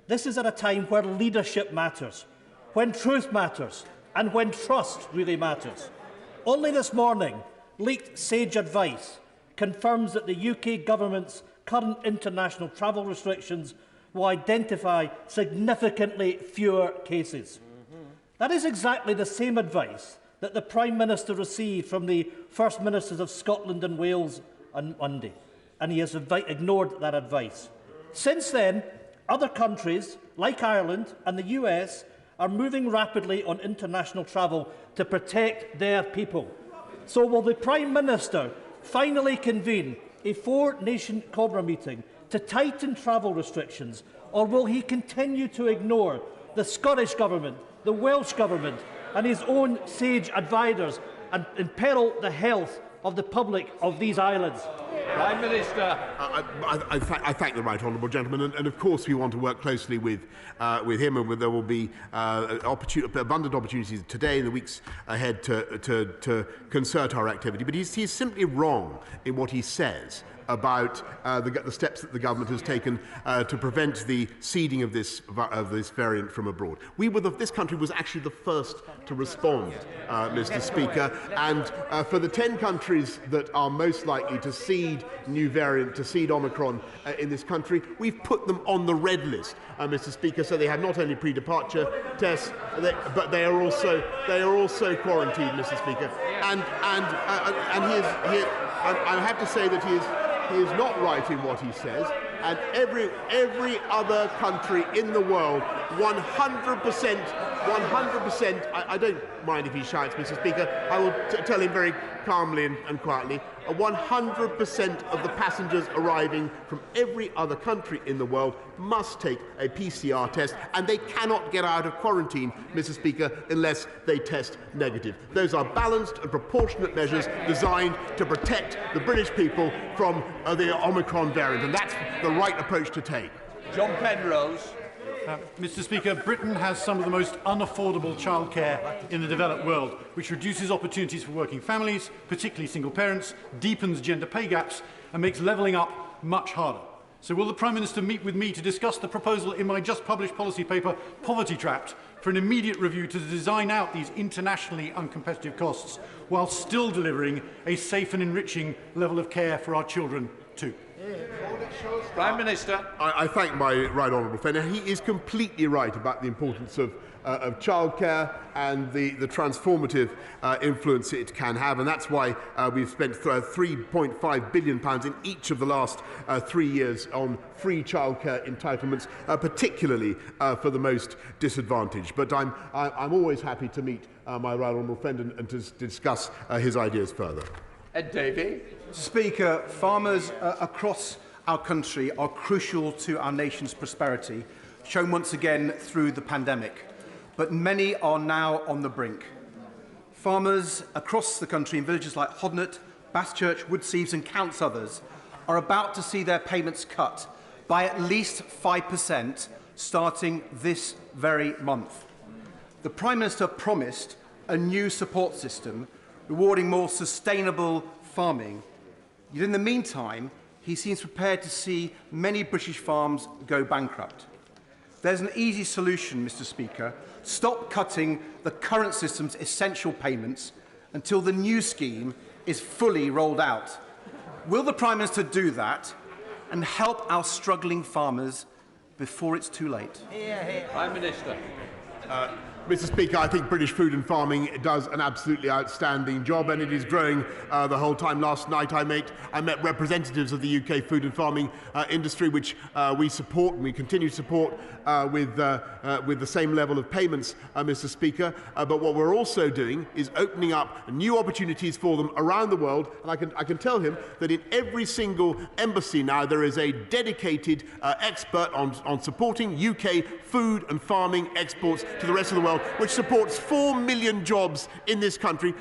Speaker 5: This is at a time where leadership matters, when truth matters, and when trust really matters. Only this morning, leaked sage advice confirms that the UK government's current international travel restrictions will identify significantly fewer cases. That is exactly the same advice that the Prime Minister received from the First Ministers of Scotland and Wales on Monday, and he has ignored that advice. Since then, other countries, like Ireland and the US, are moving rapidly on international travel to protect their people. So will the Prime Minister finally convene a four-nation Cobra meeting to tighten travel restrictions, or will he continue to ignore the Scottish Government, the Welsh Government and his own sage advisers and imperil the health of the public of these islands?
Speaker 2: Prime Minister.
Speaker 24: I thank the right honourable gentleman, and of course we want to work closely with him, and there will be abundant opportunities today and the weeks ahead to concert our activity. But he's simply wrong in what he says about the steps that the government has taken to prevent the seeding of this variant from abroad. This country was actually the first to respond, Mr. Speaker, and for the 10 countries that are most likely to seed new variant, to seed Omicron in this country, we've put them on the red list, Mr. Speaker, so they have not only pre-departure tests, but they are also quarantined, Mr. Speaker, and I have to say that he is not right in what he says, and every other country in the world, 100%, I don't mind if he shouts, Mr. Speaker, I will tell him very calmly and quietly, 100% of the passengers arriving from every other country in the world must take a PCR test, and they cannot get out of quarantine, Mr. Speaker, unless they test negative. Those are balanced and proportionate measures designed to protect the British people from the Omicron variant, and that's the right approach to take.
Speaker 2: John Penrose.
Speaker 6: Mr. Speaker, Britain has some of the most unaffordable childcare in the developed world, which reduces opportunities for working families, particularly single parents, deepens gender pay gaps and makes levelling up much harder. So will the Prime Minister meet with me to discuss the proposal in my just published policy paper, Poverty Trapped, for an immediate review to design out these internationally uncompetitive costs while still delivering a safe and enriching level of care for our children too?
Speaker 2: Prime Minister.
Speaker 24: I thank my right honourable friend. He is completely right about the importance of childcare and the transformative influence it can have, and that's why we've spent £3.5 billion in each of the last 3 years on free childcare entitlements, particularly for the most disadvantaged. But I'm always happy to meet my right honourable friend and to discuss his ideas further.
Speaker 2: Ed Davey.
Speaker 7: Speaker, farmers across our country are crucial to our nation's prosperity, shown once again through the pandemic. But many are now on the brink. Farmers across the country in villages like Hodnett, Baschurch, Woodseaves and countless others are about to see their payments cut by at least 5% starting this very month. The Prime Minister promised a new support system rewarding more sustainable farming. Yet in the meantime, he seems prepared to see many British farms go bankrupt. There's an easy solution, Mr. Speaker. Stop cutting the current system's essential payments until the new scheme is fully rolled out. Will the Prime Minister do that and help our struggling farmers before it's too late?
Speaker 2: Prime Minister.
Speaker 24: Mr. Speaker, I think British food and farming does an absolutely outstanding job, and it is growing the whole time. Last night I met representatives of the UK food and farming industry, which we support and we continue to support with the same level of payments, Mr. Speaker. But what we're also doing is opening up new opportunities for them around the world, and I can tell him that in every single embassy now there is a dedicated expert on supporting UK food and farming exports to the rest of the world, which supports 4 million jobs in this country,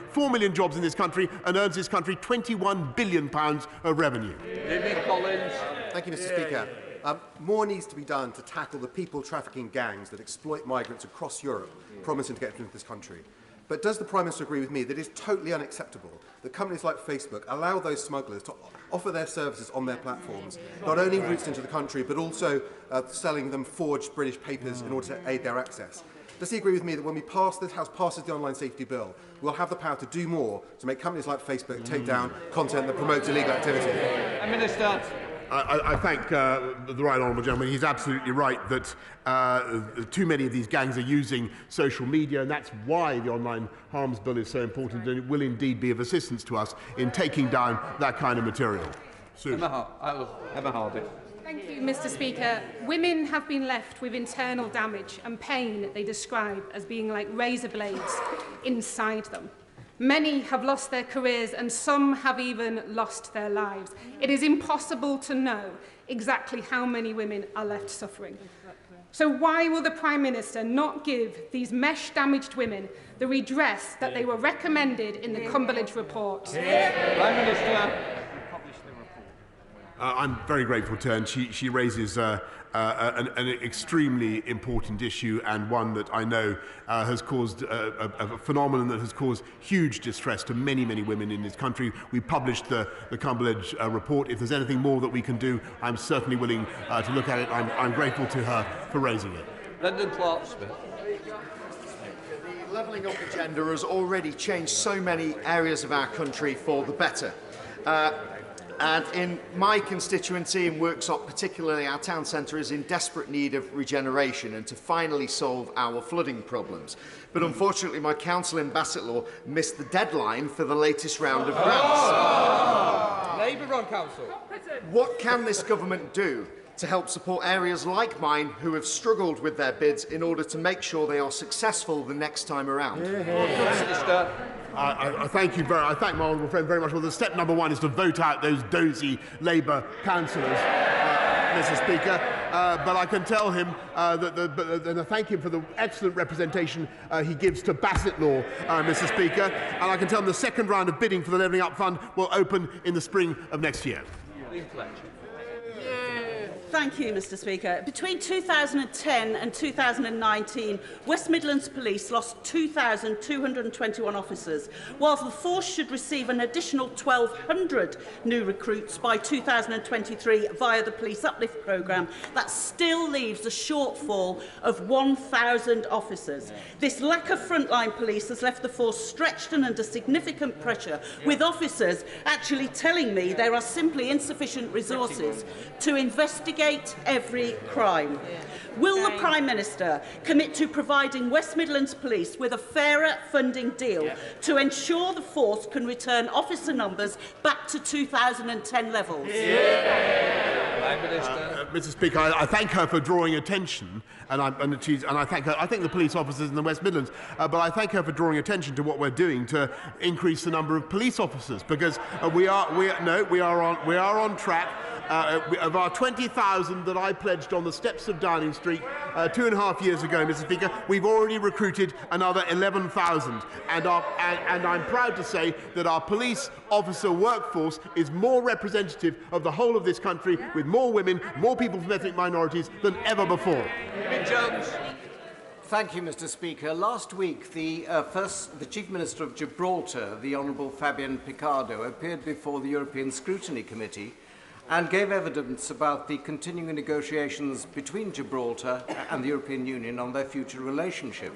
Speaker 24: and earns this country £21 billion of revenue.
Speaker 2: David Collins.
Speaker 8: Thank you, Mr. Speaker. More needs to be done to tackle the people trafficking gangs that exploit migrants across Europe, promising to get into this country. But does the Prime Minister agree with me that it is totally unacceptable that companies like Facebook allow those smugglers to offer their services on their platforms, not only routes into the country, but also selling them forged British papers in order to aid their access? Does he agree with me that when this House passes the online safety bill, we'll have the power to do more to make companies like Facebook take down content that promotes illegal activity?
Speaker 2: Minister.
Speaker 24: I thank the right honourable gentleman. He's absolutely right that too many of these gangs are using social media, and that's why the Online Harms Bill is so important, and it will indeed be of assistance to us in taking down that kind of material.
Speaker 2: Emma Hardy.
Speaker 9: Thank you, Mr. Speaker. Women have been left with internal damage and pain that they describe as being like razor blades inside them. Many have lost their careers and some have even lost their lives. It is impossible to know exactly how many women are left suffering. So why will the Prime Minister not give these mesh-damaged women the redress that they were recommended in the Cumberledge report?
Speaker 2: Prime Minister.
Speaker 24: I'm very grateful to her, and she raises an extremely important issue, and one that I know has caused a phenomenon that has caused huge distress to many, many women in this country. We published the Cumberledge report. If there's anything more that we can do, I'm certainly willing to look at it. I'm grateful to her for raising it.
Speaker 2: Brendan Clark-Smith.
Speaker 10: The levelling up agenda has already changed so many areas of our country for the better. And in my constituency, in Worksop particularly, our town centre is in desperate need of regeneration and to finally solve our flooding problems. But unfortunately, my council in Bassetlaw missed the deadline for the latest round of grants.
Speaker 14: Labour on council.
Speaker 10: What can this government do to help support areas like mine who have struggled with their bids in order to make sure they are successful the next time around?
Speaker 24: I thank you I thank my honourable friend very much. Well, the step number one is to vote out those dozy Labour councillors, Mr. Speaker. But I can tell him and I thank him for the excellent representation he gives to Bassetlaw, Mr. Speaker. And I can tell him the second round of bidding for the Levelling Up Fund will open in the spring of next year.
Speaker 12: Thank you, Mr. Speaker. Between 2010 and 2019, West Midlands Police lost 2,221 officers, whilst the force should receive an additional 1,200 new recruits by 2023 via the Police Uplift Programme. That still leaves a shortfall of 1,000 officers. This lack of frontline police has left the force stretched and under significant pressure, with officers actually telling me there are simply insufficient resources to investigate every crime. Will the Prime Minister commit to providing West Midlands Police with a fairer funding deal to ensure the force can return officer numbers back to 2010 levels?
Speaker 24: Mr. Speaker, I thank her for drawing attention, and I thank her. I thank the police officers in the West Midlands, but I thank her for drawing attention to what we're doing to increase the number of police officers, because we are on track. Of our 20,000 that I pledged on the steps of Downing Street 2.5 years ago, Mr. Speaker, we've already recruited another 11,000. And I'm proud to say that our police officer workforce is more representative of the whole of this country, with more women, more people from ethnic minorities than ever before.
Speaker 13: Thank you, Mr. Speaker. Last week, the Chief Minister of Gibraltar, the Honourable Fabian Picardo, appeared before the European Scrutiny Committee and gave evidence about the continuing negotiations between Gibraltar and the European Union on their future relationship.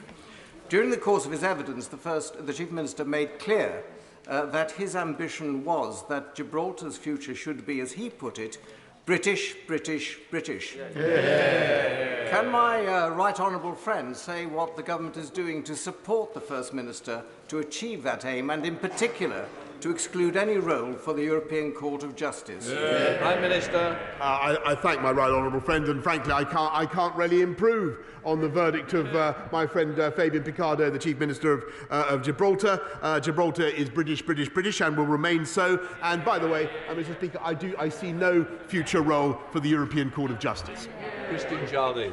Speaker 13: During the course of his evidence, the Chief Minister made clear that his ambition was that Gibraltar's future should be, as he put it, British, British, British. Yeah. Can my right honourable friend say what the government is doing to support the First Minister to achieve that aim, and in particular to exclude any role for the European Court of Justice?
Speaker 2: Yeah. Prime Minister.
Speaker 24: I thank my right honourable friend, and frankly I can't really improve on the verdict of my friend Fabian Picardo, the Chief Minister of Gibraltar. Gibraltar is British, British, British, and will remain so. And by the way, Mr. Speaker, I see no future role for the European Court of Justice.
Speaker 2: Christine Jardine.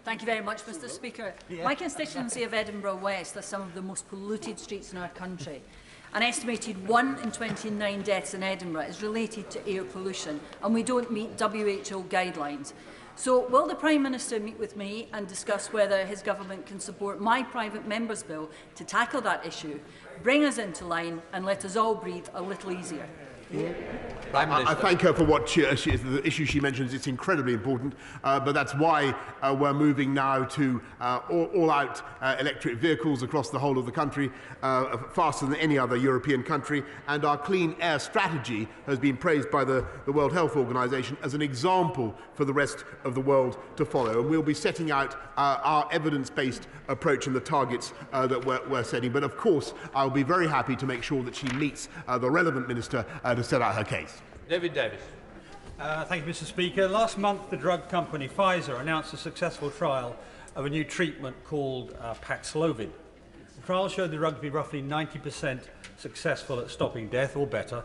Speaker 25: Thank you very much, Mr. Speaker. My constituency of Edinburgh West has some of the most polluted streets in our country. An estimated 1 in 29 deaths in Edinburgh is related to air pollution, and we don't meet WHO guidelines. So will the Prime Minister meet with me and discuss whether his government can support my private member's bill to tackle that issue, bring us into line and let us all breathe a little easier?
Speaker 2: Prime
Speaker 24: I thank her for what the issue she mentions. It's incredibly important, but that's why we're moving now to all-out electric vehicles across the whole of the country, faster than any other European country. And our clean air strategy has been praised by the World Health Organization as an example for the rest of the world to follow. And we'll be setting out our evidence-based approach and the targets that we're setting. But of course, I'll be very happy to make sure that she meets the relevant minister to set out her case.
Speaker 2: David Davis.
Speaker 15: Thank you, Mr. Speaker. Last month, the drug company Pfizer announced a successful trial of a new treatment called Paxlovid. The trial showed the drug to be roughly 90% successful at stopping death or better.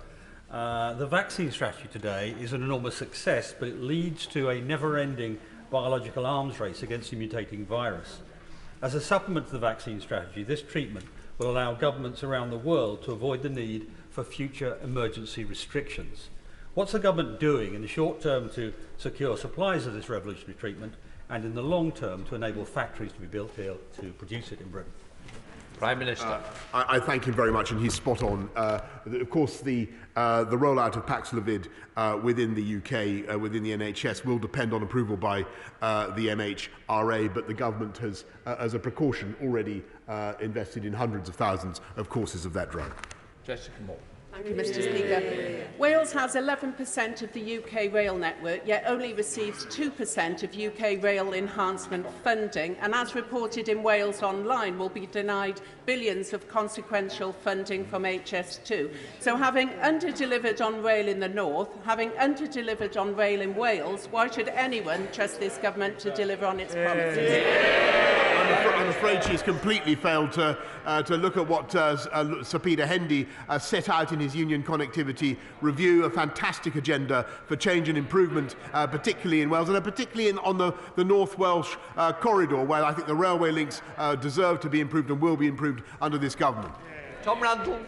Speaker 15: The vaccine strategy today is an enormous success, but it leads to a never-ending biological arms race against a mutating virus. As a supplement to the vaccine strategy, this treatment will allow governments around the world to avoid the need for future emergency restrictions. What's the government doing in the short term to secure supplies of this revolutionary treatment, and in the long term to enable factories to be built here to produce it in Britain?
Speaker 2: Prime Minister.
Speaker 24: I thank him very much, and he's spot on. Of course, the rollout of Paxlovid within the UK, within the NHS, will depend on approval by the MHRA, but the government has, as a precaution, already invested in hundreds of thousands of courses of that drug.
Speaker 2: Jessica Moore.
Speaker 16: Thank you, Mr. Speaker. Wales has 11% of the UK rail network, yet only receives 2% of UK rail enhancement funding, and as reported in Wales Online, will be denied billions of consequential funding from HS2. So having under-delivered on rail in the north, having under-delivered on rail in Wales, why should anyone trust this government to deliver on its promises?
Speaker 24: I'm afraid she's completely failed to look at what Sir Peter Hendy set out in his union connectivity review, a fantastic agenda for change and improvement, particularly in Wales, and particularly on the North Welsh corridor, where I think the railway links deserve to be improved and will be improved under this government.
Speaker 2: Tom Randall.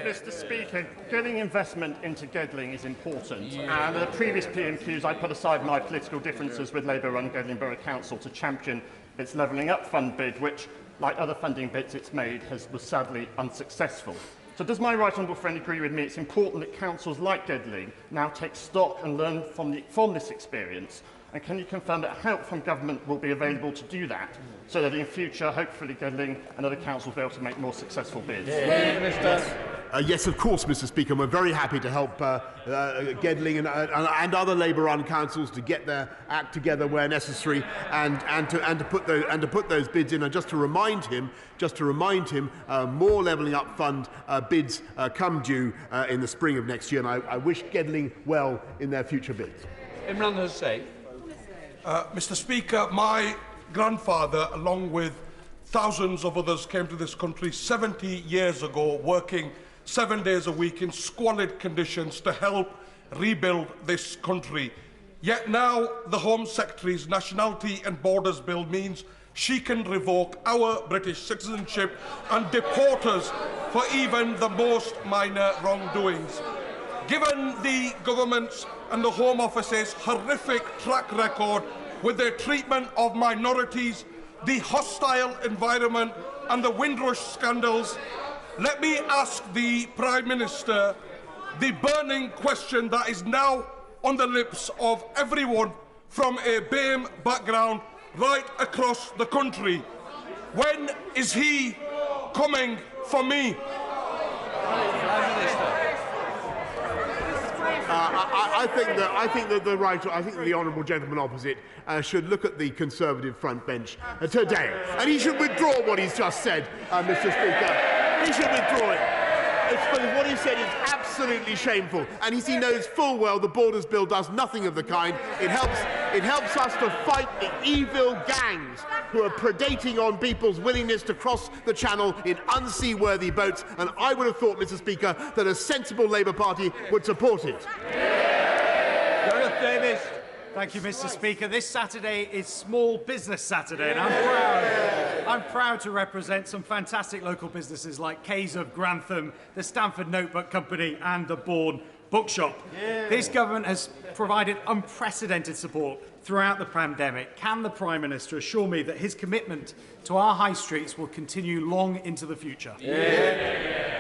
Speaker 17: Mr. Speaker, getting investment into Gedling is important, and at the previous PMQs I put aside my political differences with Labour-run Gedling Borough Council to champion its Levelling Up Fund bid, which, like other funding bids it's made, was sadly unsuccessful. So does my right honourable friend agree with me it's important that councils like Gedling now take stock and learn from this experience? And can you confirm that help from government will be available to do that, so that in future, hopefully, Gedling and other councils will be able to make more successful bids?
Speaker 24: Yes, of course, Mr. Speaker. We're very happy to help Gedling and other Labour-run councils to get their act together where necessary, and to put those bids in. And just to remind him, more Levelling Up Fund bids come due in the spring of next year, and I wish Gedling well in their future bids.
Speaker 2: Imran Hussain.
Speaker 18: Mr. Speaker, my grandfather, along with thousands of others, came to this country 70 years ago, working 7 days a week in squalid conditions to help rebuild this country. Yet now the Home Secretary's Nationality and Borders Bill means she can revoke our British citizenship and deport us for even the most minor wrongdoings. Given the government's and the Home Office's horrific track record with their treatment of minorities, the hostile environment and the Windrush scandals, let me ask the Prime Minister the burning question that is now on the lips of everyone from a BAME background right across the country. When is he coming for me?
Speaker 24: I think that the honourable gentleman opposite should look at the Conservative front bench today, and he should withdraw what he's just said, Mr. Speaker. He should withdraw it. What he said is absolutely shameful, and he knows full well the Borders Bill does nothing of the kind. It helps us to fight the evil gangs who are predating on people's willingness to cross the Channel in unseaworthy boats, and I would have thought, Mr. Speaker, that a sensible Labour Party would support it.
Speaker 2: Gareth Davis.
Speaker 19: Thank you, Mr. Speaker. This Saturday is Small Business Saturday, and I'm proud to represent some fantastic local businesses like Kays of Grantham, the Stanford Notebook Company and the Bourne Bookshop. This government has provided unprecedented support throughout the pandemic. Can the Prime Minister assure me that his commitment to our high streets will continue long into the future?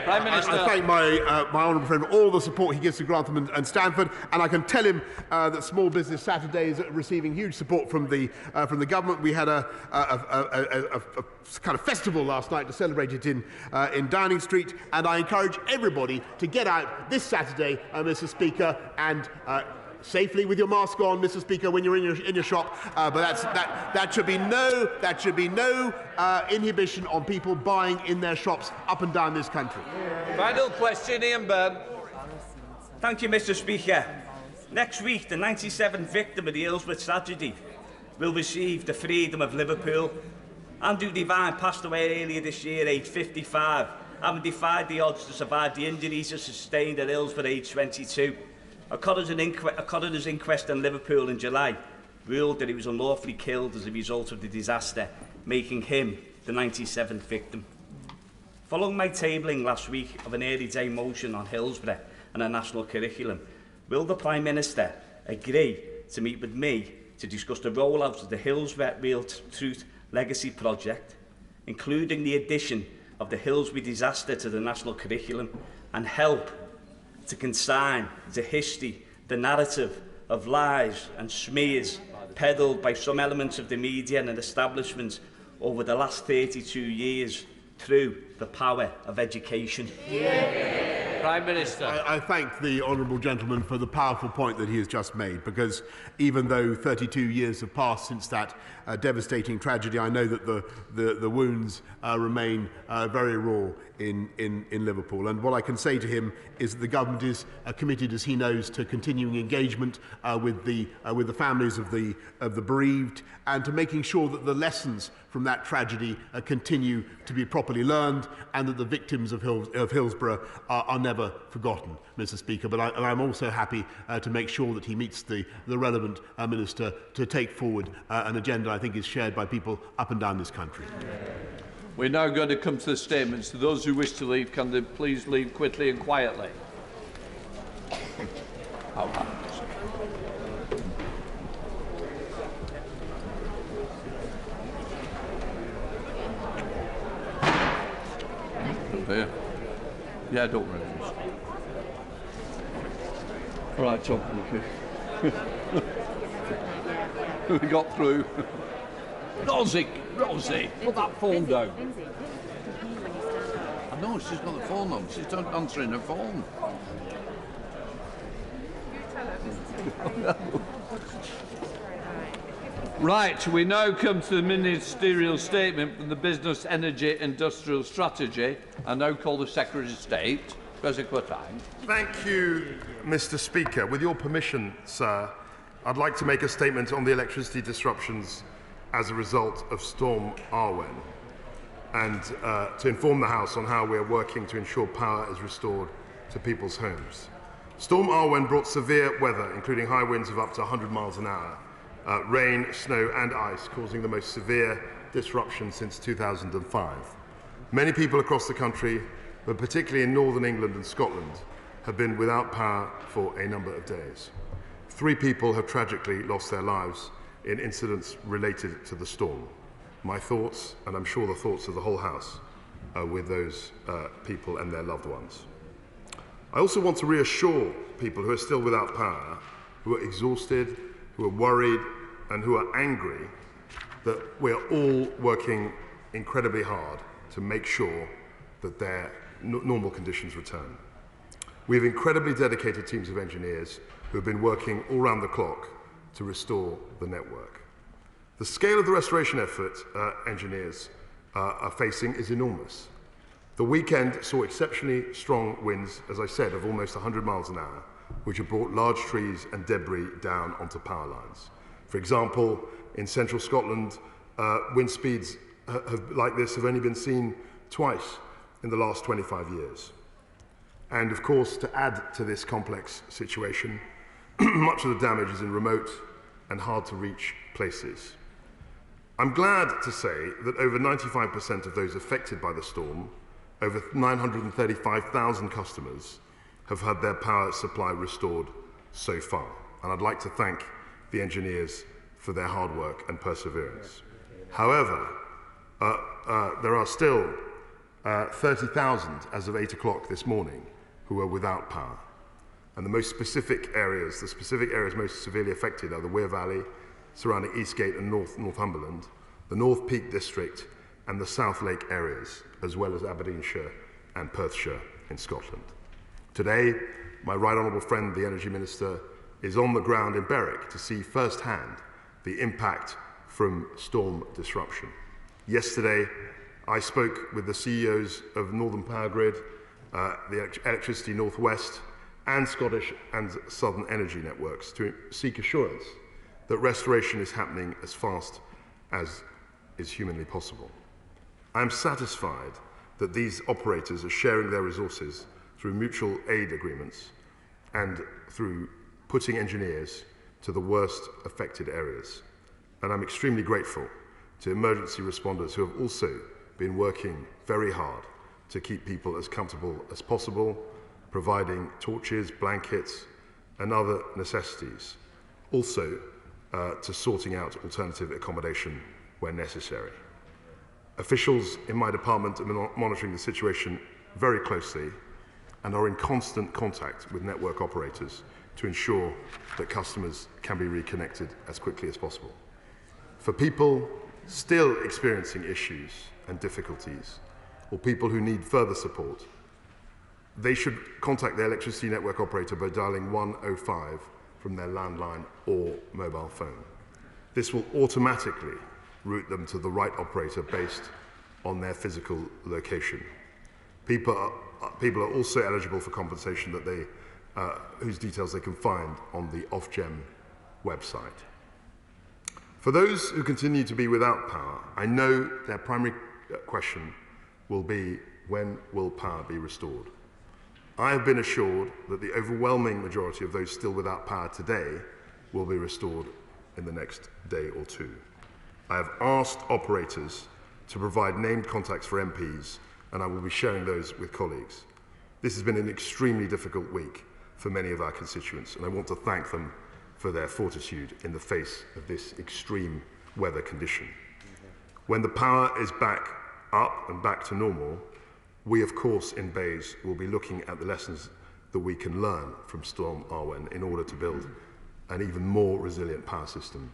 Speaker 2: Prime Minister.
Speaker 24: I thank my honourable friend for all the support he gives to Grantham and Stanford, and I can tell him that Small Business Saturday is receiving huge support from the government. We had a kind of festival last night to celebrate it in Downing Street, and I encourage everybody to get out this Saturday, Mr. Speaker, and safely with your mask on, Mr. Speaker, when you're in your shop. But that should be no inhibition on people buying in their shops up and down this country.
Speaker 2: Final question, Ian Byrne.
Speaker 1: Thank you, Mr. Speaker. Next week, the 97th victim of the Hillsborough tragedy will receive the freedom of Liverpool. Andrew Devine passed away earlier this year, aged 55, having defied the odds to survive the injuries he sustained at Hillsborough, aged 22. A coroner's inquest in Liverpool in July ruled that he was unlawfully killed as a result of the disaster, making him the 97th victim. Following my tabling last week of an early day motion on Hillsborough and a national curriculum, will the Prime Minister agree to meet with me to discuss the rollout of the Hillsborough Real Truth Legacy Project, including the addition of the Hillsborough disaster to the national curriculum, and help to consign to history the narrative of lies and smears peddled by some elements of the media and establishments over the last 32 years through the power of education?
Speaker 2: Prime Minister.
Speaker 24: I thank the honourable gentleman for the powerful point that he has just made, because even though 32 years have passed since that devastating tragedy, I know that the wounds remain very raw in Liverpool. And what I can say to him is that the government is committed, as he knows, to continuing engagement with the families of the bereaved, and to making sure that the lessons from that tragedy continue to be properly learned, and that the victims of Hillsborough are never forgotten, Mr. Speaker. But I'm also happy to make sure that he meets the relevant minister to take forward an agenda I think is shared by people up and down this country.
Speaker 2: We're now going to come to the statements. To those who wish to leave, can they please leave quickly and quietly? Yeah, don't worry. All right, Tom. We got through. Rosie, put that phone down. I know, she's got the phone on. She's not answering her phone. Right, we now come to the ministerial statement from the Business, Energy, Industrial Strategy. I now call the Secretary of State.
Speaker 20: Thank you, Mr. Speaker. With your permission, sir, I'd like to make a statement on the electricity disruptions as a result of Storm Arwen, and to inform the House on how we are working to ensure power is restored to people's homes. Storm Arwen brought severe weather, including high winds of up to 100 miles an hour, rain, snow and ice, causing the most severe disruption since 2005. Many people across the country, but particularly in northern England and Scotland, have been without power for a number of days. 3 people have tragically lost their lives in incidents related to the storm. My thoughts, and I'm sure the thoughts of the whole House, are with those people and their loved ones. I also want to reassure people who are still without power, who are exhausted, who are worried, and who are angry, that we are all working incredibly hard to make sure that their normal conditions return. We have incredibly dedicated teams of engineers who have been working all round the clock to restore the network. The scale of the restoration effort engineers are facing is enormous. The weekend saw exceptionally strong winds, as I said, of almost 100 miles an hour, which have brought large trees and debris down onto power lines. For example, in central Scotland, wind speeds like this have only been seen twice in the last 25 years. And of course, to add to this complex situation, much of the damage is in remote and hard to reach places. I'm glad to say that over 95% of those affected by the storm, over 935,000 customers, have had their power supply restored so far. And I'd like to thank the engineers for their hard work and perseverance. However, there are still 30,000 as of 8 o'clock this morning who are without power. And the specific areas most severely affected are the Wear Valley, surrounding Eastgate and Northumberland, the North Peak District and the South Lake areas, as well as Aberdeenshire and Perthshire in Scotland. Today, my right honourable friend, the Energy Minister, is on the ground in Berwick to see firsthand the impact from storm disruption. Yesterday, I spoke with the CEOs of Northern Power Grid, the Electricity North West, and Scottish and Southern Energy Networks to seek assurance that restoration is happening as fast as is humanly possible. I am satisfied that these operators are sharing their resources through mutual aid agreements and through putting engineers to the worst affected areas. And I'm extremely grateful to emergency responders who have also been working very hard to keep people as comfortable as possible, providing torches, blankets, and other necessities. Also, to sorting out alternative accommodation where necessary. Officials in my department are monitoring the situation very closely and are in constant contact with network operators to ensure that customers can be reconnected as quickly as possible. For people still experiencing issues and difficulties, or people who need further support, they should contact their electricity network operator by dialing 105 from their landline or mobile phone. This will automatically route them to the right operator based on their physical location. People are also eligible for compensation that whose details they can find on the Ofgem website. For those who continue to be without power, I know their primary question will be, when will power be restored? I have been assured that the overwhelming majority of those still without power today will be restored in the next day or two. I have asked operators to provide named contacts for MPs, and I will be sharing those with colleagues. This has been an extremely difficult week for many of our constituents, and I want to thank them for their fortitude in the face of this extreme weather condition. When the power is back up and back to normal, we, of course, in BEIS will be looking at the lessons that we can learn from Storm Arwen in order to build an even more resilient power system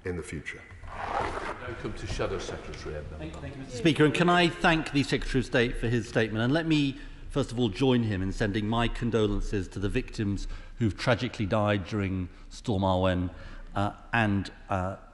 Speaker 20: in the future.
Speaker 2: Now come to Shadow Secretary.
Speaker 3: Thank you, Mr. Speaker. And can I thank the Secretary of State for his statement? And let me, first of all, join him in sending my condolences to the victims who've tragically died during Storm Arwen and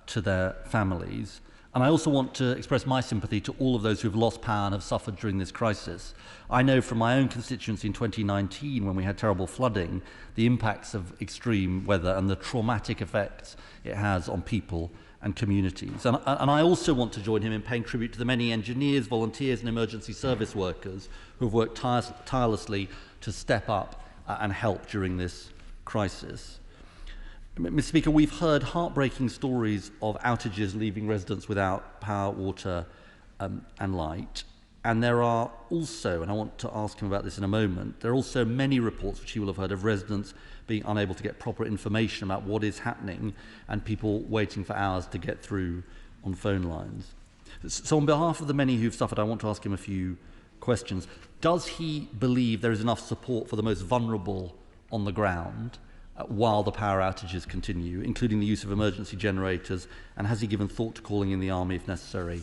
Speaker 3: to their families. And I also want to express my sympathy to all of those who have lost power and have suffered during this crisis. I know from my own constituency in 2019, when we had terrible flooding, the impacts of extreme weather and the traumatic effects it has on people and communities. And I also want to join him in paying tribute to the many engineers, volunteers and emergency service workers who have worked tirelessly to step up and help during this crisis. Mr. Speaker, we've heard heartbreaking stories of outages leaving residents without power, water and light. And there are also, and I want to ask him about this in a moment, there are also many reports which you will have heard of residents being unable to get proper information about what is happening and people waiting for hours to get through on phone lines. So on behalf of the many who've suffered, I want to ask him a few questions. Does he believe there is enough support for the most vulnerable on the ground while the power outages continue, including the use of emergency generators, and has he given thought to calling in the army if necessary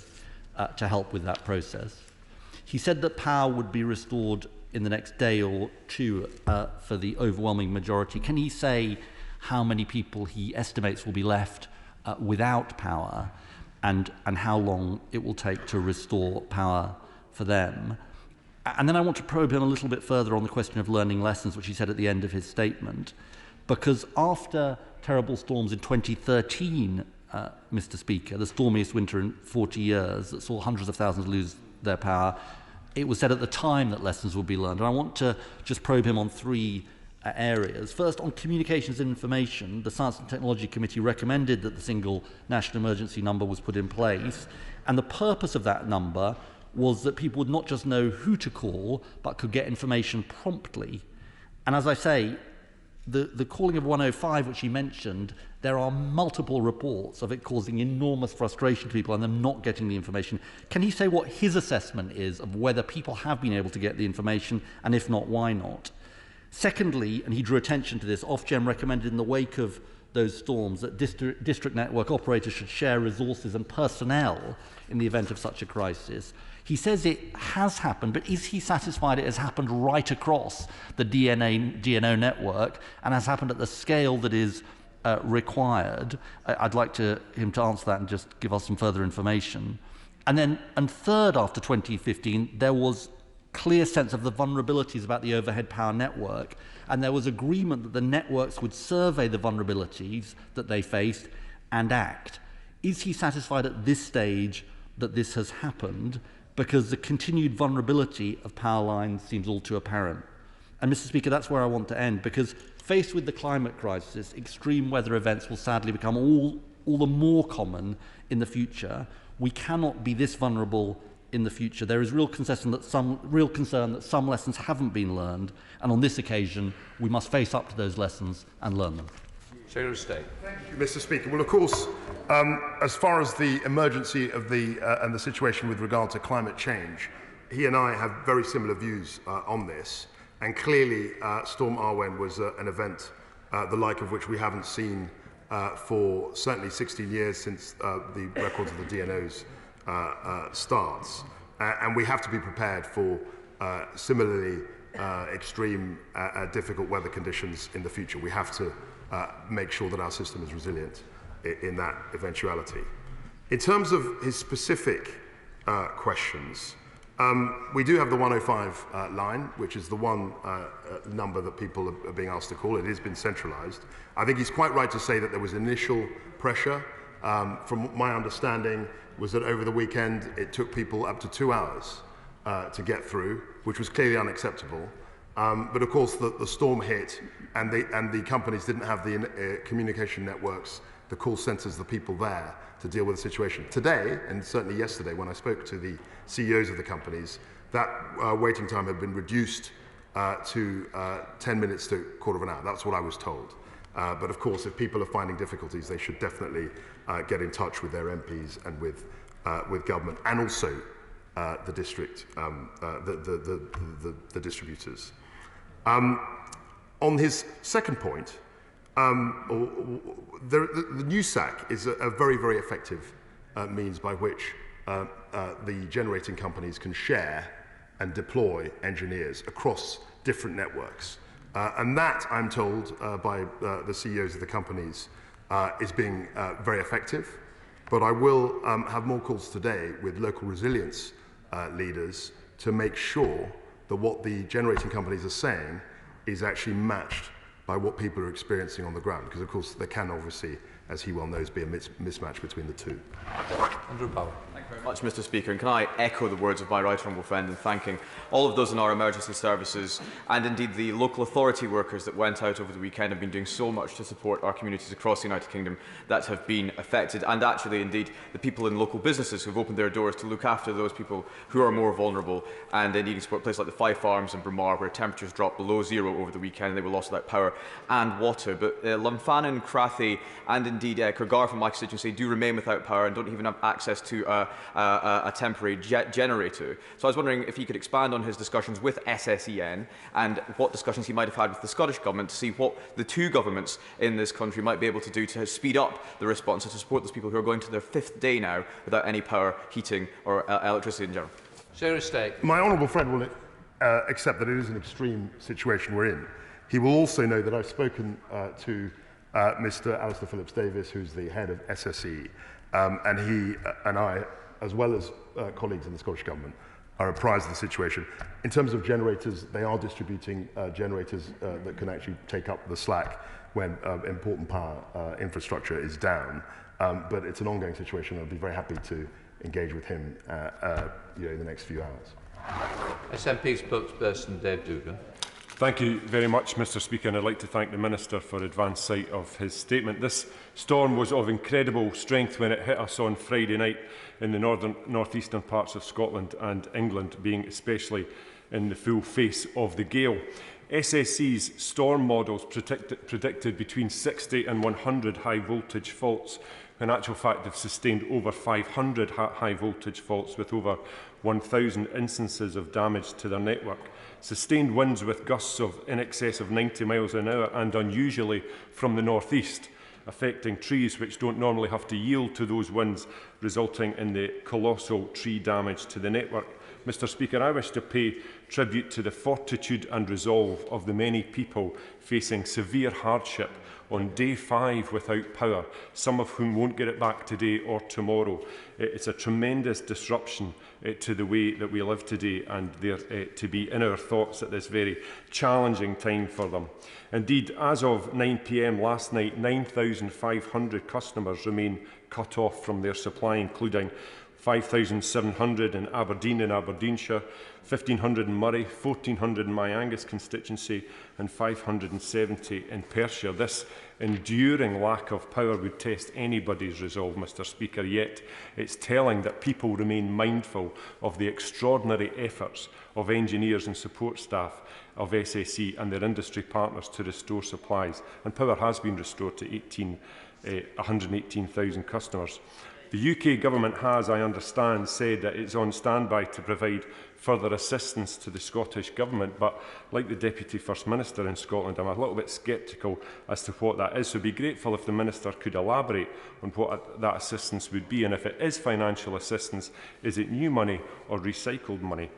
Speaker 3: to help with that process? He said that power would be restored in the next day or two for the overwhelming majority. Can he say how many people he estimates will be left without power and how long it will take to restore power for them? And then I want to probe him a little bit further on the question of learning lessons, which he said at the end of his statement. Because after terrible storms in 2013, Mr. Speaker, the stormiest winter in 40 years that saw hundreds of thousands lose their power, it was said at the time that lessons would be learned. And I want to just probe him on three areas. First, on communications and information, the Science and Technology Committee recommended that the single national emergency number was put in place. And the purpose of that number was that people would not just know who to call, but could get information promptly. And as I say, the calling of 105, which he mentioned, there are multiple reports of it causing enormous frustration to people and them not getting the information. Can he say what his assessment is of whether people have been able to get the information, and if not, why not? Secondly, and he drew attention to this, Ofgem recommended in the wake of those storms that district network operators should share resources and personnel in the event of such a crisis. He says it has happened, but is he satisfied it has happened right across the DNO network and has happened at the scale that is required? I'd like him to answer that and just give us some further information. And third, after 2015, there was clear sense of the vulnerabilities about the overhead power network, and there was agreement that the networks would survey the vulnerabilities that they faced and act. Is he satisfied at this stage that this has happened? Because the continued vulnerability of power lines seems all too apparent. And Mr. Speaker, that's where I want to end, because faced with the climate crisis, extreme weather events will sadly become all the more common in the future. We cannot be this vulnerable in the future. There is real concern that some lessons haven't been learned, and on this occasion, we must face up to those lessons and learn them.
Speaker 2: Secretary of State.
Speaker 20: Thank you, Mr. Speaker. Well, of course, as far as the emergency of and the situation with regard to climate change, he and I have very similar views on this. And clearly, Storm Arwen was an event the like of which we haven't seen for certainly 16 years since the records of the DNOs starts. And we have to be prepared for similarly extreme, difficult weather conditions in the future. We have to make sure that our system is resilient in that eventuality. In terms of his specific questions, we do have the 105 line, which is the one number that people are being asked to call. It has been centralised. I think he's quite right to say that there was initial pressure. From my understanding was that over the weekend it took people up to 2 hours to get through, which was clearly unacceptable. But of course the storm hit and the companies didn't have the communication networks, the call centres, the people there to deal with the situation. Today, and certainly yesterday when I spoke to the CEOs of the companies, that waiting time had been reduced to 10 minutes to a quarter of an hour. That's what I was told. But of course, if people are finding difficulties, they should definitely get in touch with their MPs and with government, and also the district, the distributors. On his second point, the new SAC is a very, very effective means by which the generating companies can share and deploy engineers across different networks. And that, I'm told by the CEOs of the companies, is being very effective. But I will have more calls today with local resilience leaders to make sure that what the generating companies are saying is actually matched by what people are experiencing on the ground. Because, of course, there can obviously, as he well knows, be a mismatch between the two.
Speaker 2: Andrew Power.
Speaker 4: Thank you very much, Mr. Speaker. And can I echo the words of my right honourable friend in thanking all of those in our emergency services and indeed the local authority workers that went out over the weekend and have been doing so much to support our communities across the United Kingdom that have been affected, and actually indeed the people in local businesses who have opened their doors to look after those people who are more vulnerable and needing support. Places like the Five Farms and Braemar, where temperatures dropped below zero over the weekend and they were lost without power and water. But Lumfannon, Crathy and indeed Creggar from my constituency do remain without power and don't even have access to a temporary generator. So I was wondering if he could expand on his discussions with SSEN and what discussions he might have had with the Scottish Government to see what the two governments in this country might be able to do to speed up the response and to support those people who are going to their 5th day now without any power, heating or electricity in general.
Speaker 2: Secretary of State.
Speaker 20: My honourable friend will accept that it is an extreme situation we're in. He will also know that I've spoken to Mr. Alistair Phillips-Davis, who's the head of SSE, and he and I, as well as colleagues in the Scottish Government, are apprised of the situation. In terms of generators, they are distributing generators that can actually take up the slack when important power infrastructure is down. But it's an ongoing situation. I'll be very happy to engage with him in the next few hours.
Speaker 2: SNP spokesperson Dave Dugan.
Speaker 11: Thank you very much, Mr. Speaker, and I'd like to thank the Minister for advance sight of his statement. This storm was of incredible strength when it hit us on Friday night in the northeastern parts of Scotland and England, being especially in the full face of the gale. SSE's Storm models predicted between 60 and 100 high-voltage faults. In actual fact, have sustained over 500 high-voltage faults with over 1,000 instances of damage to their network. Sustained winds with gusts of in excess of 90 miles an hour and unusually from the northeast, affecting trees which don't normally have to yield to those winds, resulting in the colossal tree damage to the network. Mr. Speaker, I wish to pay tribute to the fortitude and resolve of the many people facing severe hardship on day 5 without power, some of whom won't get it back today or tomorrow. It's a tremendous disruption to the way that we live today, and they're to be in our thoughts at this very challenging time for them. Indeed, as of 9 p.m. last night, 9,500 customers remain cut off from their supply, including 5,700 in Aberdeen and Aberdeenshire, 1,500 in Murray, 1,400 in my Angus constituency and 570 in Perthshire. This enduring lack of power would test anybody's resolve, Mr. Speaker, yet it's telling that people remain mindful of the extraordinary efforts of engineers and support staff of SSE and their industry partners to restore supplies, and power has been restored to 118,000 customers. The UK Government has, I understand, said that it's on standby to provide further assistance to the Scottish Government, but like the Deputy First Minister in Scotland, I'm a little bit sceptical as to what that is. So I'd be grateful if the Minister could elaborate on what that assistance would be, and if it is financial assistance, is it new money or recycled money?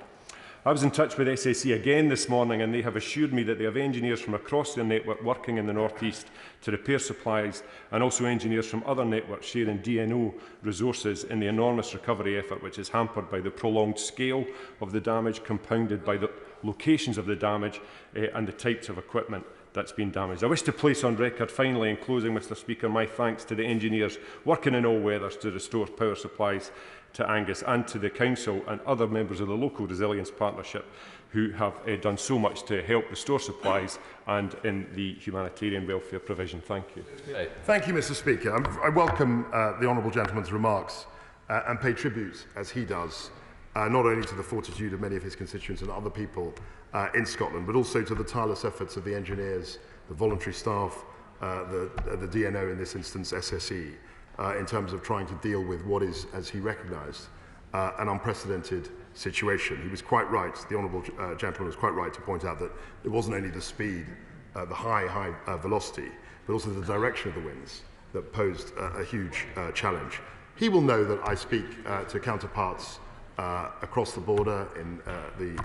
Speaker 11: I was in touch with SSE again this morning, and they have assured me that they have engineers from across their network working in the North East to repair supplies, and also engineers from other networks sharing DNO resources in the enormous recovery effort, which is hampered by the prolonged scale of the damage, compounded by the locations of the damage and the types of equipment that's been damaged. I wish to place on record, finally, in closing, Mr. Speaker, my thanks to the engineers working in all weathers to restore power supplies to Angus, and to the Council and other members of the Local Resilience Partnership who have done so much to help restore supplies and in the humanitarian welfare provision. Thank you.
Speaker 20: Thank you, Mr. Speaker. I welcome the honourable gentleman's remarks and pay tribute, as he does, not only to the fortitude of many of his constituents and other people in Scotland, but also to the tireless efforts of the engineers, the voluntary staff, the DNO, in this instance SSE, in terms of trying to deal with what is, as he recognised, an unprecedented situation. He was quite right, the honourable gentleman was quite right to point out that it wasn't only the speed, the high velocity, but also the direction of the winds that posed a huge challenge. He will know that I speak to counterparts across the border in the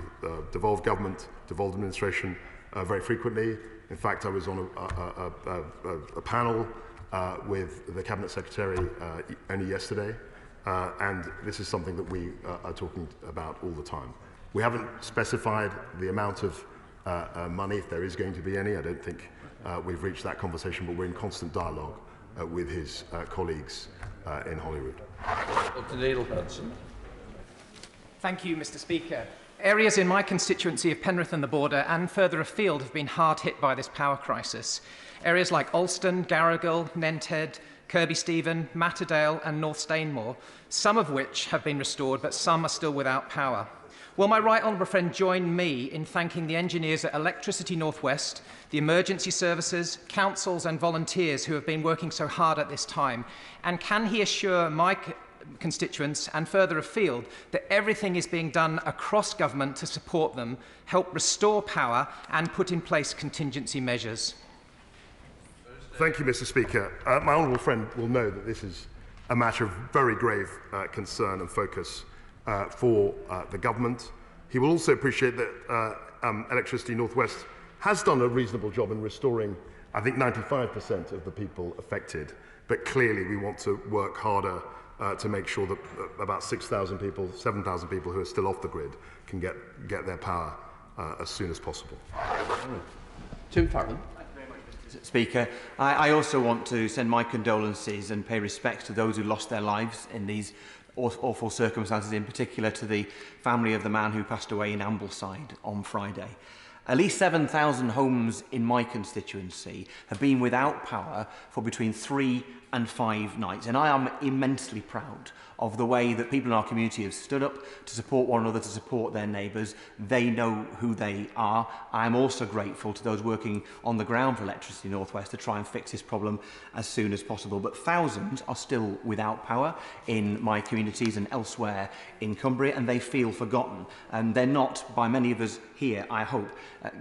Speaker 20: devolved government, devolved administration very frequently. In fact, I was on a panel with the Cabinet Secretary only yesterday, and this is something that we are talking about all the time. We haven't specified the amount of money, if there is going to be any. I don't think we've reached that conversation, but we're in constant dialogue with his colleagues in Holyrood.
Speaker 5: Thank you, Mr. Speaker. Areas in my constituency of Penrith and the Border and further afield have been hard hit by this power crisis. Areas like Alston, Garrigal, Nenthead, Kirby Stephen, Matterdale and North Stainmore, some of which have been restored, but some are still without power. Will my right honourable friend join me in thanking the engineers at Electricity North West, the emergency services, councils and volunteers who have been working so hard at this time? And can he assure my constituents and further afield that everything is being done across government to support them, help restore power and put in place contingency measures?
Speaker 20: Thank you, Mr. Speaker. My honourable friend will know that this is a matter of very grave concern and focus for the government. He will also appreciate that Electricity North West has done a reasonable job in restoring, I think, 95% of the people affected. But clearly we want to work harder to make sure that about 6,000 people, 7,000 people who are still off the grid can get their power as soon as possible.
Speaker 2: Tim Farron.
Speaker 6: Speaker, I also want to send my condolences and pay respect to those who lost their lives in these awful circumstances, in particular to the family of the man who passed away in Ambleside on Friday. At least 7,000 homes in my constituency have been without power for between 3 and 5 nights. And I am immensely proud of the way that people in our community have stood up to support one another, to support their neighbours. They know who they are. I'm also grateful to those working on the ground for Electricity North West to try and fix this problem as soon as possible. But thousands are still without power in my communities and elsewhere in Cumbria, and they feel forgotten. And they're not, by many of us here, I hope.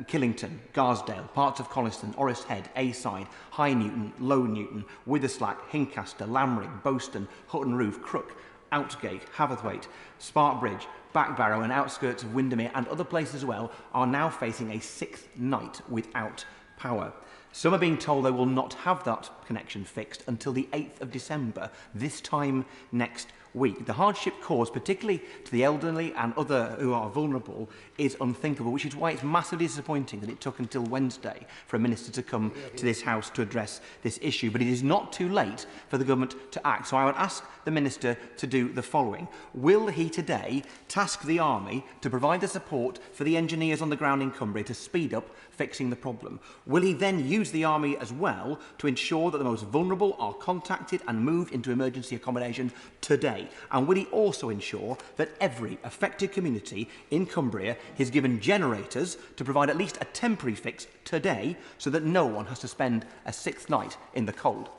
Speaker 6: Killington, Garsdale, parts of Coniston, Orris Head, Aside, High Newton, Low Newton, Witherslack, Hincaster, Lamring, Boston, Hutton Roof, Crook, Outgate, Haverthwaite, Sparkbridge, Backbarrow and outskirts of Windermere and other places as well are now facing a 6th night without power. Some are being told they will not have that connection fixed until the 8th of December, this time next week. The hardship caused, particularly to the elderly and other who are vulnerable, is unthinkable, which is why it's massively disappointing that it took until Wednesday for a minister to come to this House to address this issue. But it is not too late for the government to act. So I would ask the minister to do the following. Will he today task the Army to provide the support for the engineers on the ground in Cumbria to speed up fixing the problem? Will he then use the Army as well to ensure that the most vulnerable are contacted and moved into emergency accommodation today? And will he also ensure that every affected community in Cumbria is given generators to provide at least a temporary fix today so that no one has to spend a 6th night in the cold?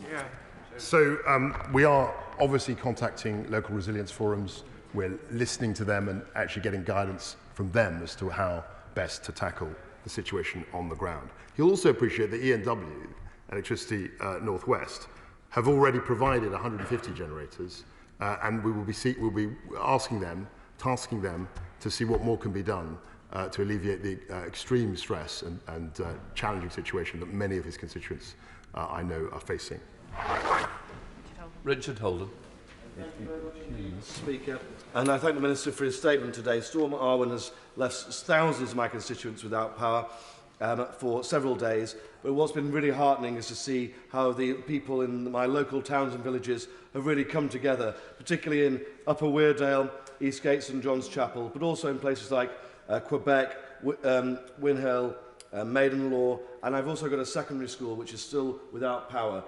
Speaker 20: Yeah. So we are obviously contacting local resilience forums. We're listening to them and actually getting guidance from them as to how best to tackle the situation on the ground. You'll also appreciate that ENW, Electricity North West, have already provided 150 generators, and we'll be asking them, tasking them to see what more can be done to alleviate the extreme stress and challenging situation that many of his constituents I know are facing.
Speaker 2: Richard Holden.
Speaker 7: Speaker, and I thank the Minister for his statement today. Storm Arwen has left thousands of my constituents without power for several days, but what's been really heartening is to see how the people in my local towns and villages have really come together, particularly in Upper Weardale, Eastgate, St John's Chapel, but also in places like Quebec, Winhill, Maidenlaw, and I've also got a secondary school which is still without power,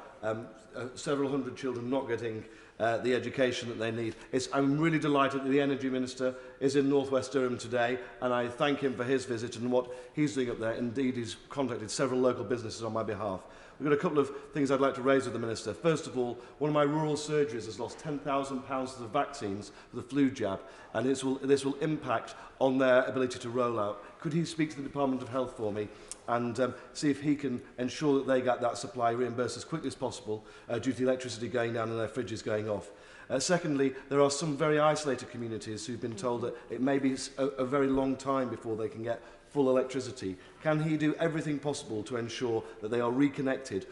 Speaker 7: several hundred children not getting the education that they need. I'm really delighted that the Energy Minister is in North West Durham today, and I thank him for his visit and what he's doing up there. Indeed, he's contacted several local businesses on my behalf. We've got a couple of things I'd like to raise with the Minister. First of all, one of my rural surgeries has lost £10,000 worth of vaccines for the flu jab, and this will impact on their ability to roll out. Could he speak to the Department of Health for me and see if he can ensure that they get that supply reimbursed as quickly as possible due to the electricity going down and their fridges going off. Secondly, there are some very isolated communities who've been told that it may be a very long time before they can get full electricity. Can he do everything possible to ensure that they are reconnected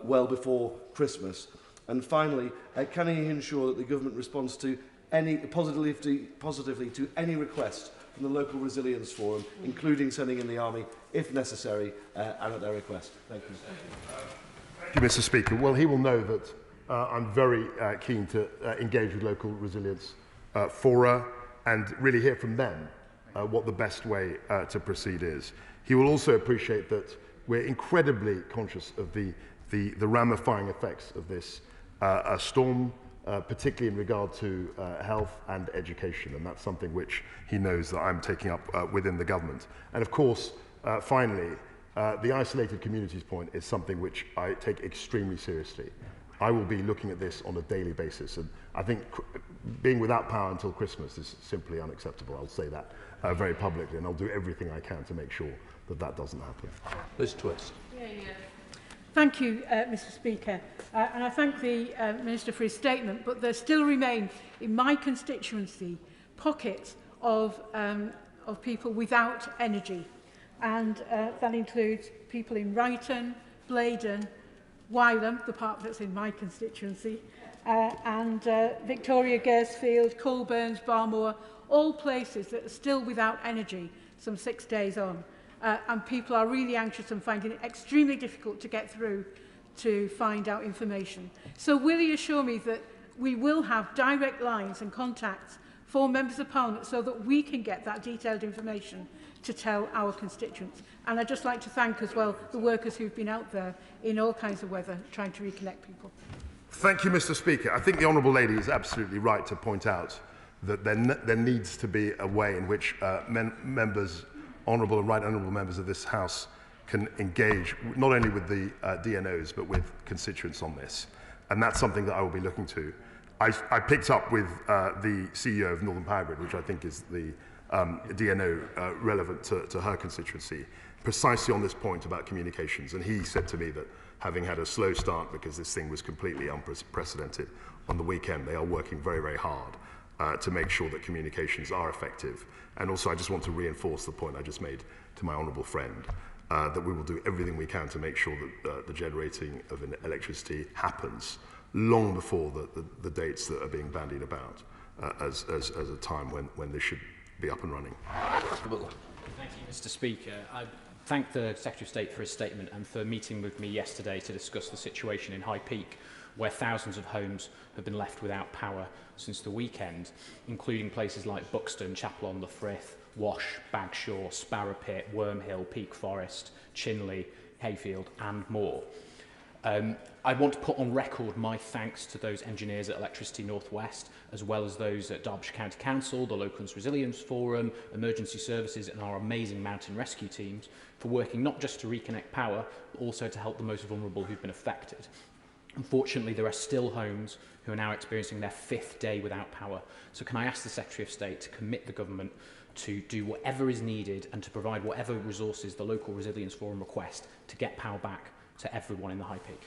Speaker 7: well before Christmas? And finally, can he ensure that the government responds to positively to any request from the local resilience forum, including sending in the Army if necessary and at their request? Thank you.
Speaker 20: Thank you, Mr. Speaker. Well, he will know that I'm very keen to engage with local resilience fora and really hear from them what the best way to proceed is. He will also appreciate that we're incredibly conscious of the ramifying effects of this storm, particularly in regard to health and education, and that's something which he knows that I'm taking up within the government. And of course, finally, the isolated communities point is something which I take extremely seriously. I will be looking at this on a daily basis, and I think being without power until Christmas is simply unacceptable. I'll say that very publicly, and I'll do everything I can to make sure that that doesn't happen.
Speaker 2: Liz Twist.
Speaker 8: Thank you, Mr. Speaker, and I thank the Minister for his statement, but there still remain in my constituency pockets of people without energy, and that includes people in Ryton, Blaydon, Wylam, the part that's in my constituency, and Victoria, Garesfield, Colburns, Barmore, all places that are still without energy some 6 days on. And people are really anxious and finding it extremely difficult to get through to find out information. So will you assure me that we will have direct lines and contacts for Members of Parliament so that we can get that detailed information to tell our constituents? And I'd just like to thank as well the workers who've been out there in all kinds of weather trying to reconnect people.
Speaker 20: Thank you, Mr. Speaker. I think the Honourable Lady is absolutely right to point out that there needs to be a way in which members, honourable and right honourable members of this House, can engage not only with the DNOs but with constituents on this. And that's something that I will be looking to. I picked up with the CEO of Northern Power Grid, which I think is the DNO relevant to her constituency, precisely on this point about communications. And he said to me that having had a slow start because this thing was completely unprecedented on the weekend, they are working very, very hard to make sure that communications are effective. And also I just want to reinforce the point I just made to my honourable friend, that we will do everything we can to make sure that the generating of electricity happens long before the dates that are being bandied about as a time when this should be up and running.
Speaker 9: Thank you, Mr. Speaker. I thank the Secretary of State for his statement and for meeting with me yesterday to discuss the situation in High Peak, where thousands of homes have been left without power since the weekend, including places like Buxton, Chapel-on-the-Frith, Wash, Bagshaw, Sparrow Pit, Wormhill, Peak Forest, Chinley, Hayfield and more. I want to put on record my thanks to those engineers at Electricity North West, as well as those at Derbyshire County Council, the Lowlands Resilience Forum, Emergency Services and our amazing mountain rescue teams for working not just to reconnect power, but also to help the most vulnerable who've been affected. Unfortunately, there are still homes who are now experiencing their 5th day without power. So can I ask the Secretary of State to commit the government to do whatever is needed and to provide whatever resources the Local Resilience Forum request to get power back to everyone in the High Peak?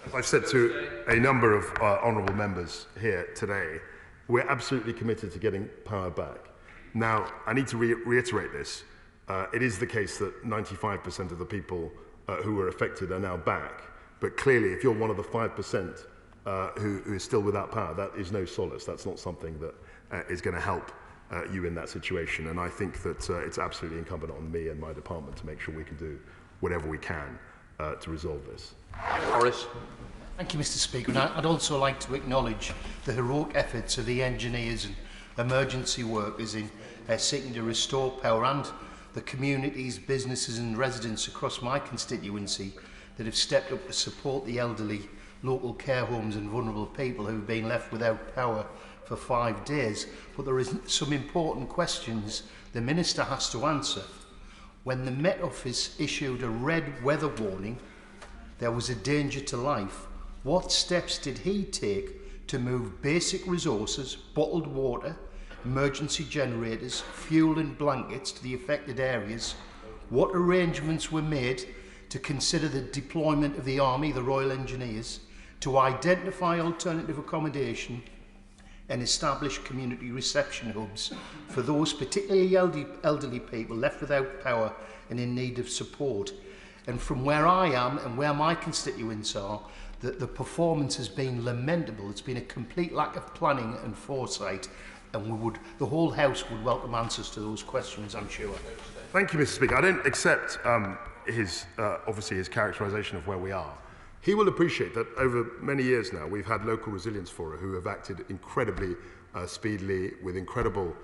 Speaker 20: As I've said to a number of honourable members here today, we're absolutely committed to getting power back. Now, I need to reiterate this. It is the case that 95% of the people who were affected are now back. But clearly, if you're one of the 5% who is still without power, that is no solace. That's not something that is going to help you in that situation. And I think that it's absolutely incumbent on me and my department to make sure we can do whatever we can to resolve this.
Speaker 2: Horace.
Speaker 14: Thank you, Mr. Speaker. And I'd also like to acknowledge the heroic efforts of the engineers and emergency workers in seeking to restore power, and the communities, businesses and residents across my constituency that have stepped up to support the elderly, local care homes and vulnerable people who have been left without power for 5 days. But there is some important questions the Minister has to answer. When the Met Office issued a red weather warning, there was a danger to life. What steps did he take to move basic resources, bottled water, emergency generators, fuel and blankets to the affected areas? What arrangements were made to consider the deployment of the Army, the Royal Engineers, to identify alternative accommodation and establish community reception hubs for those particularly elderly people left without power and in need of support? And from where I am and where my constituents are, the performance has been lamentable. It's been a complete lack of planning and foresight, and the whole House would welcome answers to those questions, I'm sure.
Speaker 20: Thank you, Mr. Speaker. I don't accept obviously his characterisation of where we are. He will appreciate that over many years now we've had local resilience fora who have acted incredibly speedily with incredible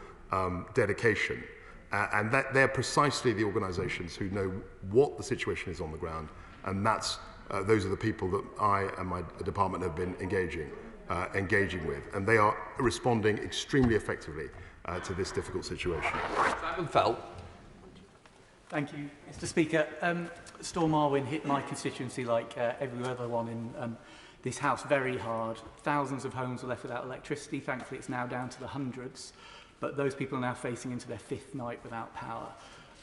Speaker 20: dedication, and that they're precisely the organisations who know what the situation is on the ground, and those are the people that I and my department have been engaging with, and they are responding extremely effectively to this difficult situation.
Speaker 2: Simon Fell.
Speaker 21: Thank you, Mr. Speaker. Storm Arwen hit my constituency like every other one in this House very hard. Thousands of homes were left without electricity. Thankfully, it's now down to the hundreds. But those people are now facing into their 5th night without power.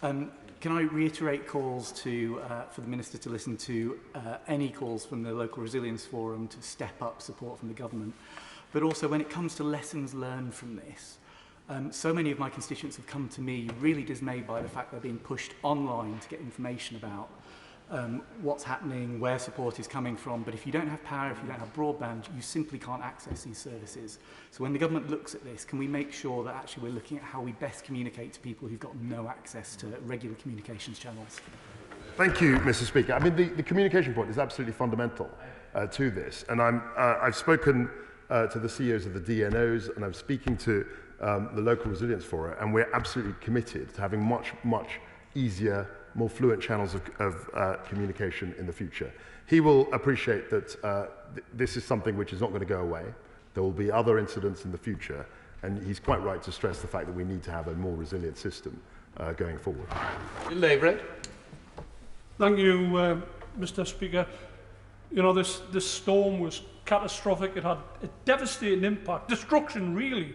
Speaker 21: Can I reiterate calls for the Minister to listen to any calls from the Local Resilience Forum to step up support from the government? But also, when it comes to lessons learned from this, so many of my constituents have come to me really dismayed by the fact they're being pushed online to get information about what's happening, where support is coming from. But if you don't have power, if you don't have broadband, you simply can't access these services. So when the government looks at this, can we make sure that actually we're looking at how we best communicate to people who've got no access to regular communications channels?
Speaker 20: Thank you, Mr. Speaker. I mean, the communication point is absolutely fundamental to this. And I've spoken to the CEOs of the DNOs, and I'm speaking to the Local Resilience Forum, and we're absolutely committed to having much easier, more fluent channels of communication in the future. He will appreciate that this is something which is not going to go away. There will be other incidents in the future, and he's quite right to stress the fact that we need to have a more resilient system going forward.
Speaker 10: Thank you, Mr. Speaker. You know, this storm was catastrophic. It had a devastating impact, destruction really,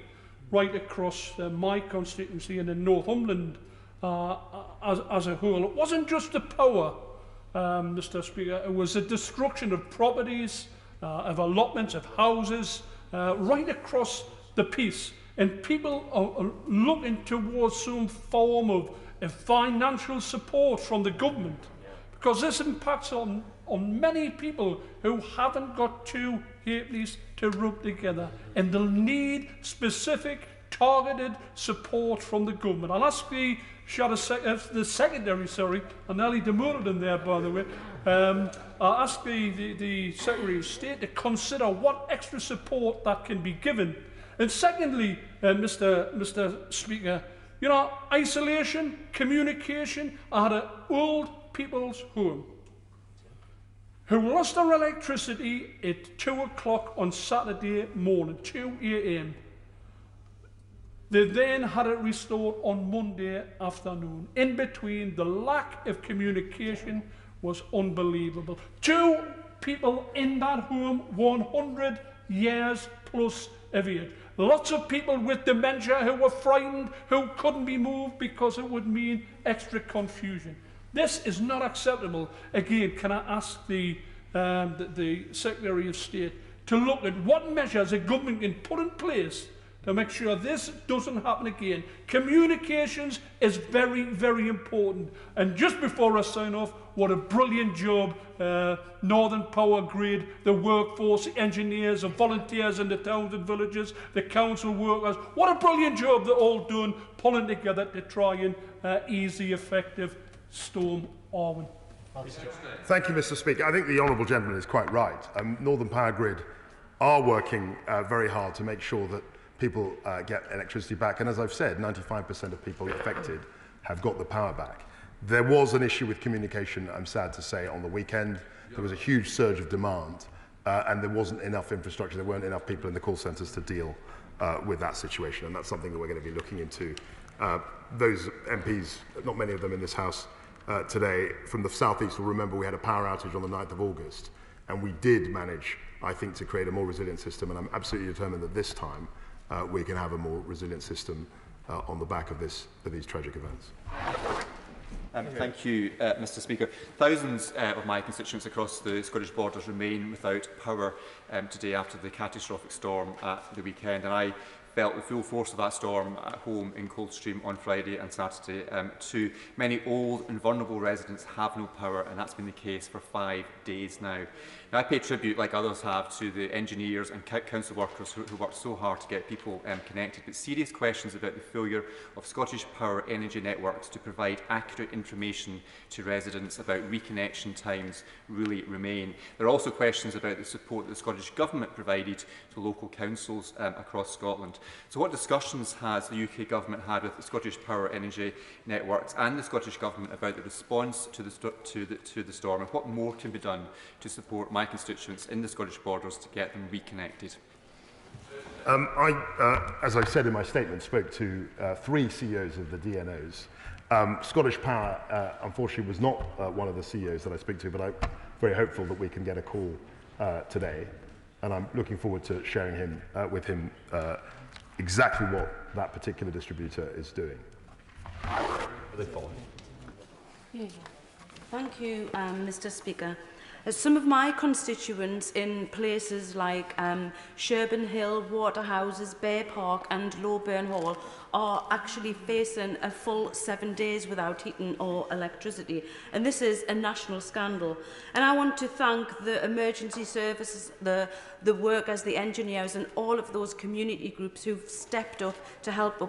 Speaker 10: right across my constituency and in Northumberland as a whole. It wasn't just the power, Mr. Speaker. It was the destruction of properties, of allotments, of houses, right across the piece. And people are looking towards some form of financial support from the government, because this impacts on many people who haven't got two halfpennies to rub together, and they'll need specific, targeted support from the government. I'll ask the Secretary, sorry, I nearly demoted him there, by the way. I'll ask the Secretary of State to consider what extra support that can be given. And secondly, Mr. Speaker, you know, isolation, communication. I had an old people's home who lost their electricity at 2 o'clock on Saturday morning, 2 a.m. They then had it restored on Monday afternoon. In between, the lack of communication was unbelievable. 2 people in that home, 100 years plus of age. Lots of people with dementia who were frightened, who couldn't be moved because it would mean extra confusion. This is not acceptable. Again, can I ask the Secretary of State to look at what measures the government can put in place to make sure this doesn't happen again. Communications is very, very important. And just before I sign off, what a brilliant job Northern Power Grid, the workforce, the engineers, the volunteers in the towns and villages, the council workers, what a brilliant job they're all doing, pulling together to try and ease the effect of Storm Arwen.
Speaker 20: Thank you, Mr. Speaker. I think the honourable gentleman is quite right. Northern Power Grid are working very hard to make sure that people get electricity back. And as I've said, 95% of people affected have got the power back. There was an issue with communication, I'm sad to say, on the weekend. There was a huge surge of demand, and there wasn't enough infrastructure. There weren't enough people in the call centres to deal with that situation, and that's something that we're going to be looking into. Those MPs, not many of them in this House today, from the South East will remember we had a power outage on the 9th of August, and we did manage, I think, to create a more resilient system, and I'm absolutely determined that this time we can have a more resilient system on the back of these tragic events.
Speaker 4: Thank you, Mr. Speaker. Thousands of my constituents across the Scottish borders remain without power today after the catastrophic storm at the weekend, and I felt the full force of that storm at home in Coldstream on Friday and Saturday. Too many old and vulnerable residents have no power, and that's been the case for 5 days now. Now, I pay tribute, like others have, to the engineers and council workers who worked so hard to get people connected, but serious questions about the failure of Scottish Power energy networks to provide accurate information to residents about reconnection times really remain. There are also questions about the support that the Scottish Government provided to local councils across Scotland. So what discussions has the UK Government had with the Scottish Power energy networks and the Scottish Government about the response to the storm, and what more can be done to support my constituents in the Scottish borders to get them reconnected?
Speaker 20: As I said in my statement, spoke to 3 CEOs of the DNOs. Scottish Power, unfortunately, was not one of the CEOs that I speak to, but I'm very hopeful that we can get a call today, and I'm looking forward to sharing with him exactly what that particular distributor is doing.
Speaker 12: Thank you, Mr. Speaker. Some of my constituents in places like Sherburn Hill, Waterhouses, Bear Park and Lowburn Hall are actually facing a full 7 days without heating or electricity. And this is a national scandal. And I want to thank the emergency services, the workers, the engineers and all of those community groups who've stepped up to help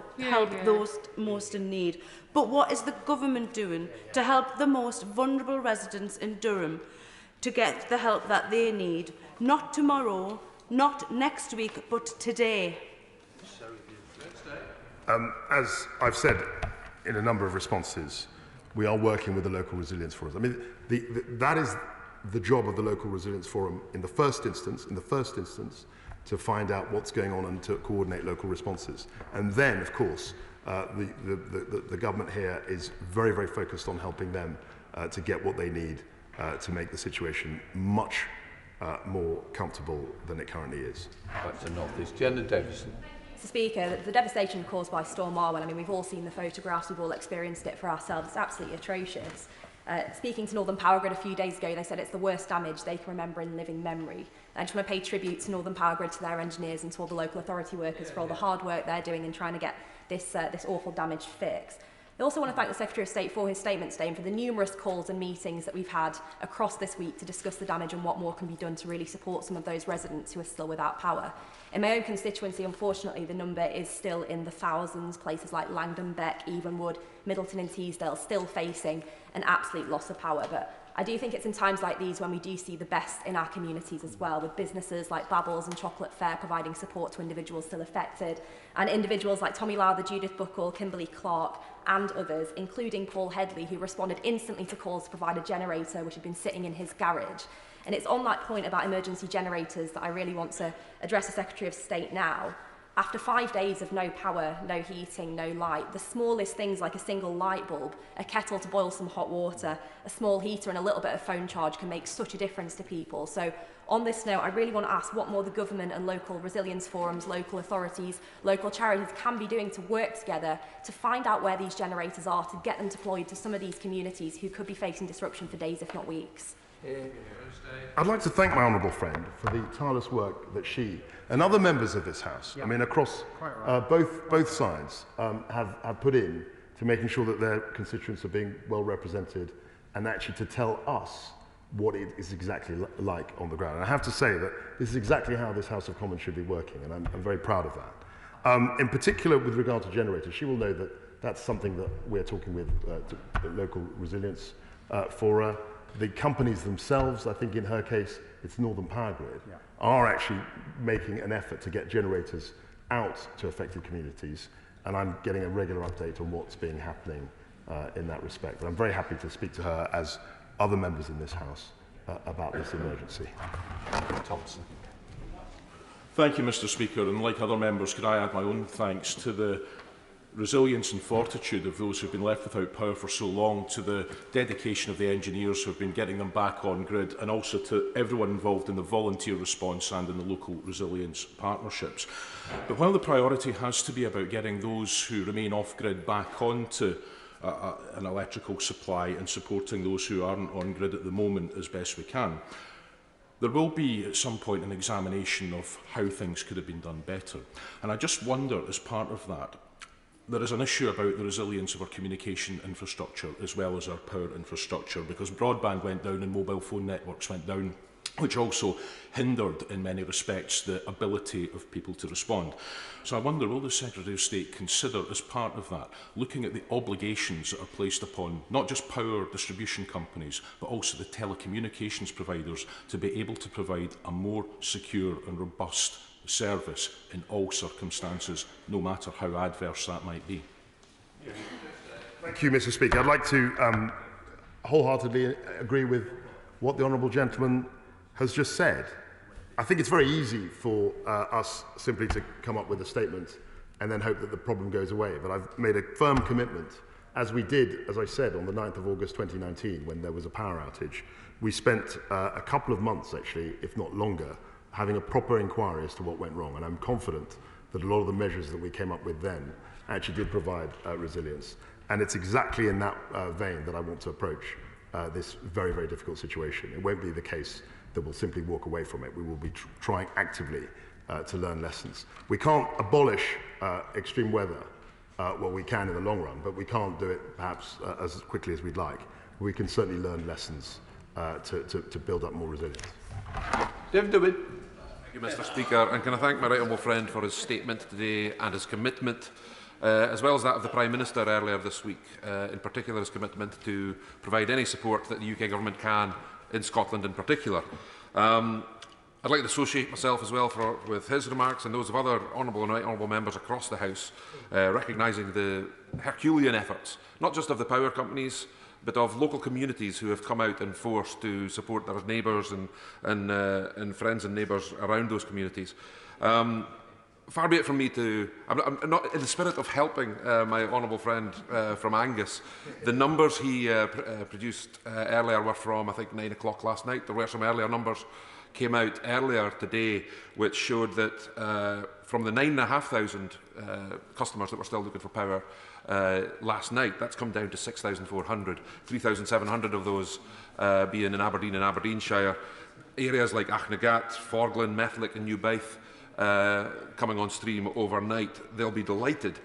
Speaker 12: those most in need. But what is the government doing to help the most vulnerable residents in Durham to get the help that they need? Not tomorrow, not next week, but today.
Speaker 20: As I've said in a number of responses, we are working with the local resilience forums. I mean, that is the job of the local resilience forum in the first instance, to find out what's going on and to coordinate local responses. And then, of course, the government here is very, very focused on helping them to get what they need to make the situation much more comfortable than it currently is.
Speaker 2: Back to North East. Jenna Davison.
Speaker 13: Mr. Speaker, the devastation caused by Storm Arwen, I mean, we've all seen the photographs, we've all experienced it for ourselves. It's absolutely atrocious. Speaking to Northern Power Grid a few days ago, they said it's the worst damage they can remember in living memory. I just want to pay tribute to Northern Power Grid, to their engineers and to all the local authority workers for all the hard work they're doing in trying to get this awful damage fixed. I also want to thank the Secretary of State for his statement today and for the numerous calls and meetings that we've had across this week to discuss the damage and what more can be done to really support some of those residents who are still without power. In my own constituency, unfortunately, the number is still in the thousands. Places like Langdon, Beck, Evenwood, Middleton and Teesdale still facing an absolute loss of power. But I do think it's in times like these when we do see the best in our communities as well, with businesses like Babbles and Chocolate Fair providing support to individuals still affected, and individuals like Tommy Lowther, Judith Buckle, Kimberly Clark, and others, including Paul Headley, who responded instantly to calls to provide a generator which had been sitting in his garage. And it's on that point about emergency generators that I really want to address the Secretary of State now. After 5 days of no power, no heating, no light, the smallest things like a single light bulb, a kettle to boil some hot water, a small heater and a little bit of phone charge can make such a difference to people. So on this note, I really want to ask what more the government and local resilience forums, local authorities, local charities can be doing to work together to find out where these generators are, to get them deployed to some of these communities who could be facing disruption for days, if not weeks.
Speaker 20: I'd like to thank my honourable friend for the tireless work that she and other members of this House, I mean across both sides, have put in to making sure that their constituents are being well represented and actually to tell us what it is exactly like on the ground. And I have to say that this is exactly how this House of Commons should be working, and I'm very proud of that. In particular, with regard to generators, she will know that that's something that we're talking with the local resilience for the companies themselves. I think in her case, it's Northern Power Grid, are actually making an effort to get generators out to affected communities, and I'm getting a regular update on what's being happening in that respect. But I'm very happy to speak to her, as other members in this House, about this emergency.
Speaker 2: Thompson.
Speaker 15: Thank you, Mr. Speaker, and like other members, could I add my own thanks to the resilience and fortitude of those who have been left without power for so long, to the dedication of the engineers who have been getting them back on grid, and also to everyone involved in the volunteer response and in the local resilience partnerships. But while the priority has to be about getting those who remain off-grid back onto an electrical supply and supporting those who aren't on grid at the moment as best we can, there will be at some point an examination of how things could have been done better. And I just wonder, as part of that, there is an issue about the resilience of our communication infrastructure as well as our power infrastructure, because broadband went down and mobile phone networks went down, which also hindered in many respects the ability of people to respond. So I wonder, will the Secretary of State consider, as part of that, looking at the obligations that are placed upon not just power distribution companies but also the telecommunications providers to be able to provide a more secure and robust service in all circumstances, no matter how adverse that might be?
Speaker 20: Thank you, Mr. Speaker. I'd like to wholeheartedly agree with what the honourable gentleman has just said. I think it's very easy for us simply to come up with a statement and then hope that the problem goes away. But I've made a firm commitment, as we did, as I said, on the 9th of August 2019, when there was a power outage. We spent a couple of months, actually, if not longer, having a proper inquiry as to what went wrong. And I'm confident that a lot of the measures that we came up with then actually did provide resilience. And it's exactly in that vein that I want to approach this very, very difficult situation. It won't be the case that we'll simply walk away from it. We will be trying actively to learn lessons. We can't abolish extreme weather. Well, we can in the long run, but we can't do it perhaps as quickly as we'd like. We can certainly learn lessons to build up more resilience.
Speaker 2: David DeWitt.
Speaker 22: Thank you, Mr. Speaker, and can I thank my right honourable friend for his statement today and his commitment, as well as that of the Prime Minister earlier this week, in particular his commitment to provide any support that the UK Government can in Scotland in particular. I'd like to associate myself as well with his remarks and those of other honourable and right honourable members across the House, recognising the Herculean efforts, not just of the power companies, but of local communities who have come out in force to support their neighbours and friends and neighbours around those communities. Far be it from me to... I'm not in the spirit of helping my honourable friend from Angus. The numbers he produced earlier were from, I think, 9 o'clock last night. There were some earlier numbers came out earlier today which showed that from the 9,500 customers that were still looking for power last night, that's come down to 6,400, 3,700 of those being in Aberdeen and Aberdeenshire. Areas like Achnagat, Forglin, Methlick and New Baith coming on stream overnight. They'll be delighted.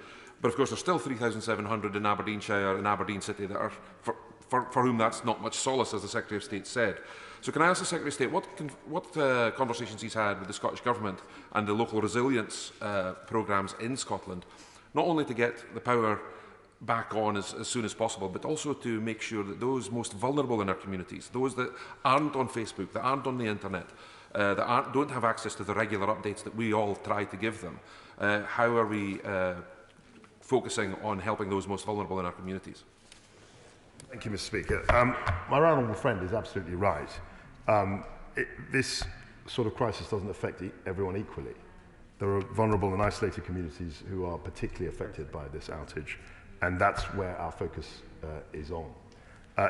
Speaker 22: But of course there's still 3,700 in Aberdeenshire and Aberdeen City that are for whom that's not much solace, as the Secretary of State said. So can I ask the Secretary of State what conversations he's had with the Scottish Government and the local resilience programmes in Scotland, not only to get the power back on as soon as possible, but also to make sure that those most vulnerable in our communities, those that aren't on Facebook, that aren't on the internet, that don't have access to the regular updates that we all try to give them, how are we focusing on helping those most vulnerable in our communities?
Speaker 24: Thank you, Mr. Speaker. My honourable friend is absolutely right. This sort of crisis doesn't affect everyone equally. There are vulnerable and isolated communities who are particularly affected by this outage, and that's where our focus is on.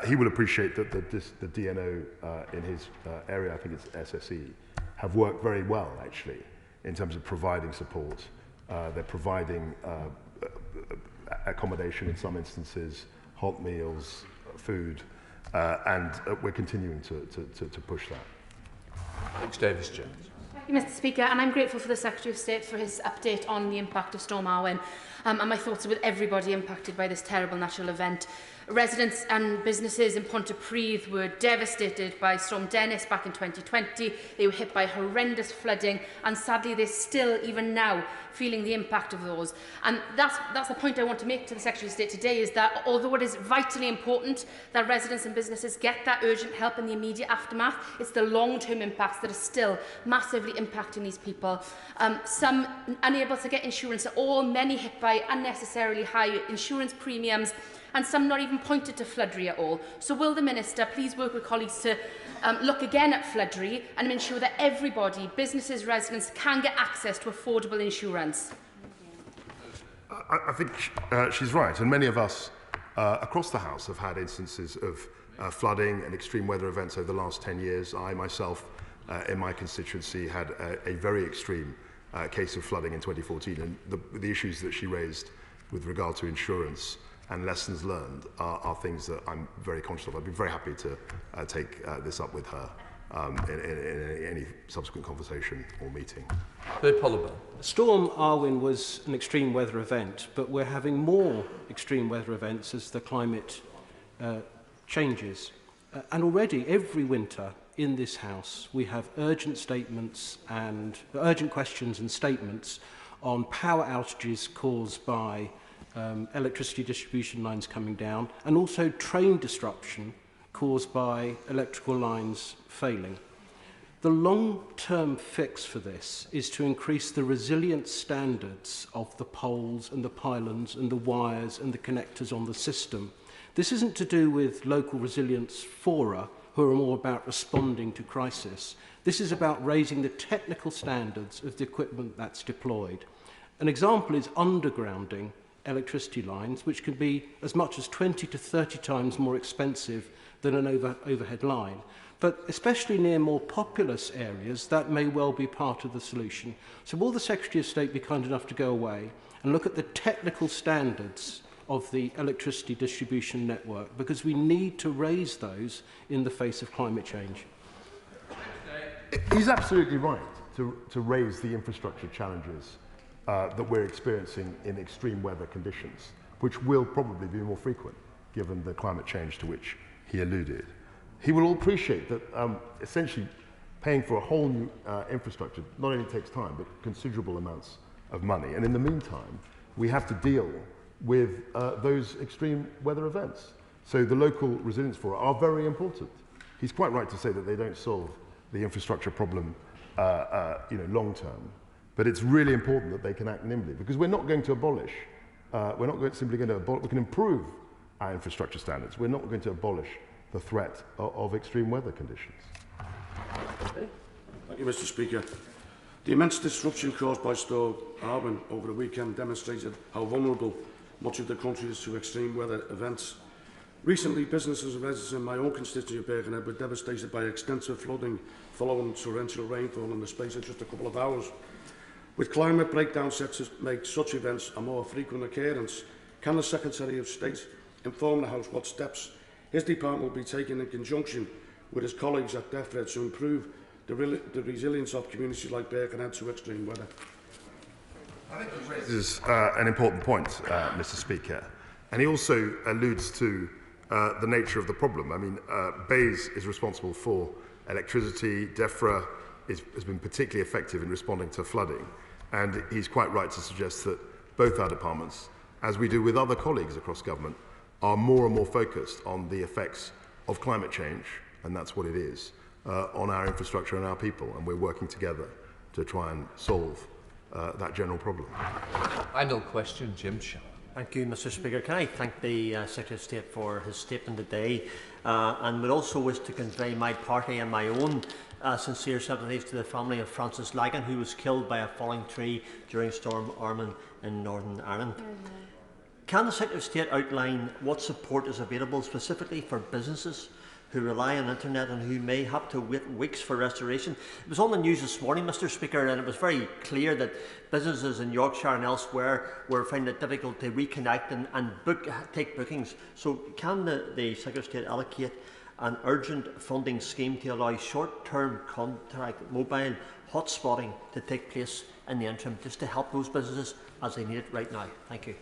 Speaker 24: He will appreciate that the DNO in his area, I think it's SSE, have worked very well, actually, in terms of providing support. They're providing accommodation in some instances, hot meals, food, and we're continuing to push that.
Speaker 2: Thanks, Davis-Jones.
Speaker 16: Thank you, Mr. Speaker, and I'm grateful for the Secretary of State for his update on the impact of Storm Arwen. And my thoughts are with everybody impacted by this terrible natural event. Residents and businesses in Pontypridd were devastated by Storm Dennis back in 2020. They were hit by horrendous flooding, and sadly they're still, even now, feeling the impact of those. And that's the point I want to make to the Secretary of State today, is that although it is vitally important that residents and businesses get that urgent help in the immediate aftermath, it's the long-term impacts that are still massively impacting these people. Some unable to get insurance at all, many hit by unnecessarily high insurance premiums, and some not even pointed to floodry at all. So will the Minister please work with colleagues to look again at floodry and ensure that everybody, businesses, residents, can get access to affordable insurance?
Speaker 24: I think she's right, and many of us across the House have had instances of flooding and extreme weather events over the last 10 years. I myself, in my constituency, had a very extreme case of flooding in 2014, and the issues that she raised with regard to insurance and lessons learned are things that I'm very conscious of. I'd be very happy to take this up with her in any subsequent conversation or meeting.
Speaker 17: Storm Arwen was an extreme weather event, but we're having more extreme weather events as the climate changes. And already every winter in this House we have urgent statements and urgent questions and statements on power outages caused by electricity distribution lines coming down, and also train disruption caused by electrical lines failing. The long-term fix for this is to increase the resilience standards of the poles and the pylons and the wires and the connectors on the system. This isn't to do with local resilience fora, who are more about responding to crisis. This is about raising the technical standards of the equipment that's deployed. An example is undergrounding electricity lines, which can be as much as 20 to 30 times more expensive than an overhead line. But especially near more populous areas, that may well be part of the solution. So will the Secretary of State be kind enough to go away and look at the technical standards of the electricity distribution network, because we need to raise those in the face of climate change?
Speaker 24: He's absolutely right to raise the infrastructure challenges that we're experiencing in extreme weather conditions, which will probably be more frequent given the climate change to which he alluded. He will appreciate that essentially paying for a whole new infrastructure not only takes time, but considerable amounts of money. And in the meantime, we have to deal with those extreme weather events. So the local resilience fora are very important. He's quite right to say that they don't solve the infrastructure problem long term. But it's really important that they can act nimbly, because we're not going to abolish, we're not simply going to abolish, we can improve our infrastructure standards. We're not going to abolish the threat of extreme weather conditions.
Speaker 1: Thank you, Mr. Speaker. The immense disruption caused by Storm Arwen over the weekend demonstrated how vulnerable much of the country is to extreme weather events. Recently, businesses and residents in my own constituency of Birkenhead were devastated by extensive flooding following torrential rainfall in the space of just a couple of hours. With climate breakdown set to make such events a more frequent occurrence, can the Secretary of State inform the House what steps his department will be taking in conjunction with his colleagues at Deforestation to improve the resilience of communities like Birkenhead to extreme weather?
Speaker 24: I think he raises an important point, Mr. Speaker, and he also alludes to the nature of the problem. I mean, Bays is responsible for electricity. DEFRA has been particularly effective in responding to flooding, and he's quite right to suggest that both our departments, as we do with other colleagues across government, are more and more focused on the effects of climate change, and that's what it is, on our infrastructure and our people, and we're working together to try and solve that general problem.
Speaker 2: Final question, Jim Shaw.
Speaker 18: Thank you, Mr. Speaker. Can I thank the Secretary of State for his statement today, and would also wish to convey my party and my own sincere sympathies to the family of Francis Lagan, who was killed by a falling tree during Storm Arwen in Northern Ireland. Can the Secretary of State outline what support is available specifically for businesses who rely on internet and who may have to wait weeks for restoration? It was on the news this morning, Mr. Speaker, and it was very clear that businesses in Yorkshire and elsewhere were finding it difficult to reconnect and take bookings. So can the Secretary of State allocate an urgent funding scheme to allow short-term contract mobile hotspotting to take place in the interim, just to help those businesses as they need it right now? Thank you.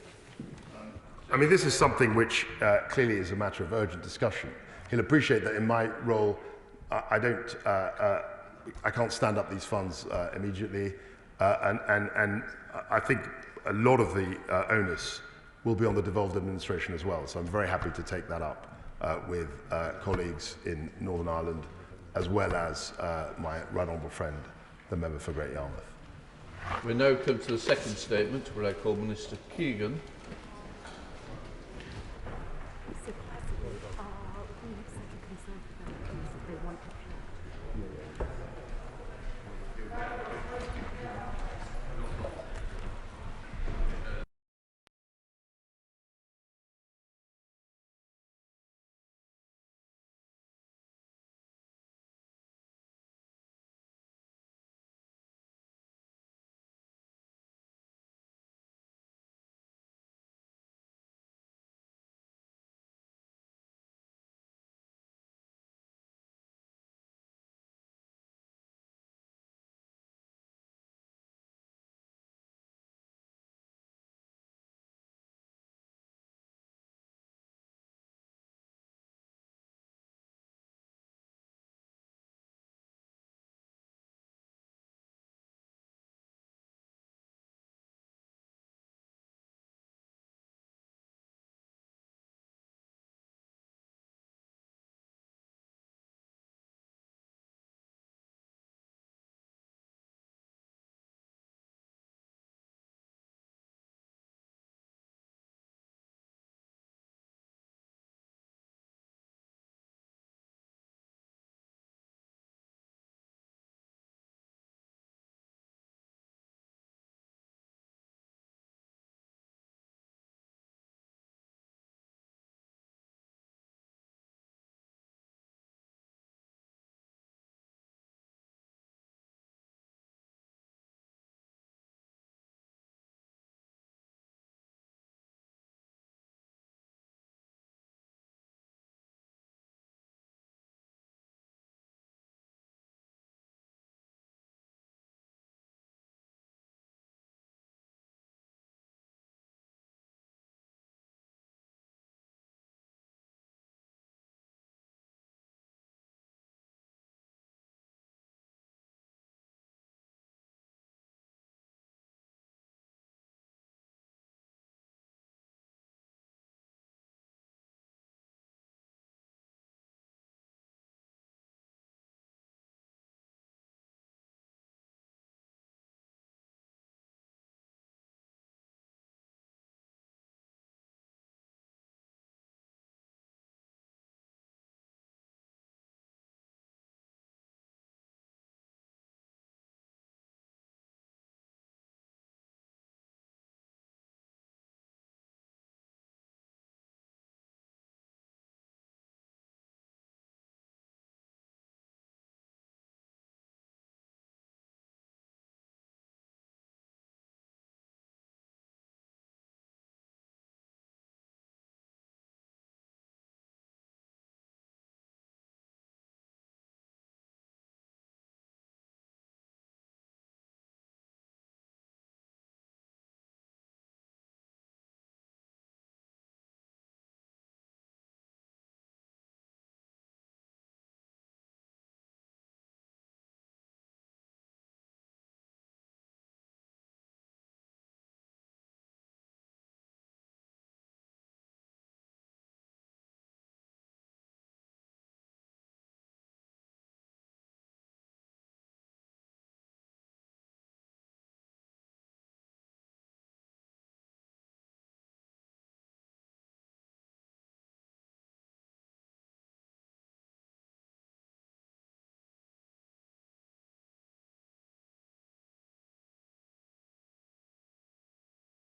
Speaker 24: I mean, this is something which clearly is a matter of urgent discussion. He'll appreciate that in my role, I can't stand up these funds immediately, and I think a lot of the onus will be on the devolved administration as well. So I'm very happy to take that up with colleagues in Northern Ireland, as well as my right honourable friend, the member for Great Yarmouth.
Speaker 2: We now come to the second statement, where I call Minister Keegan.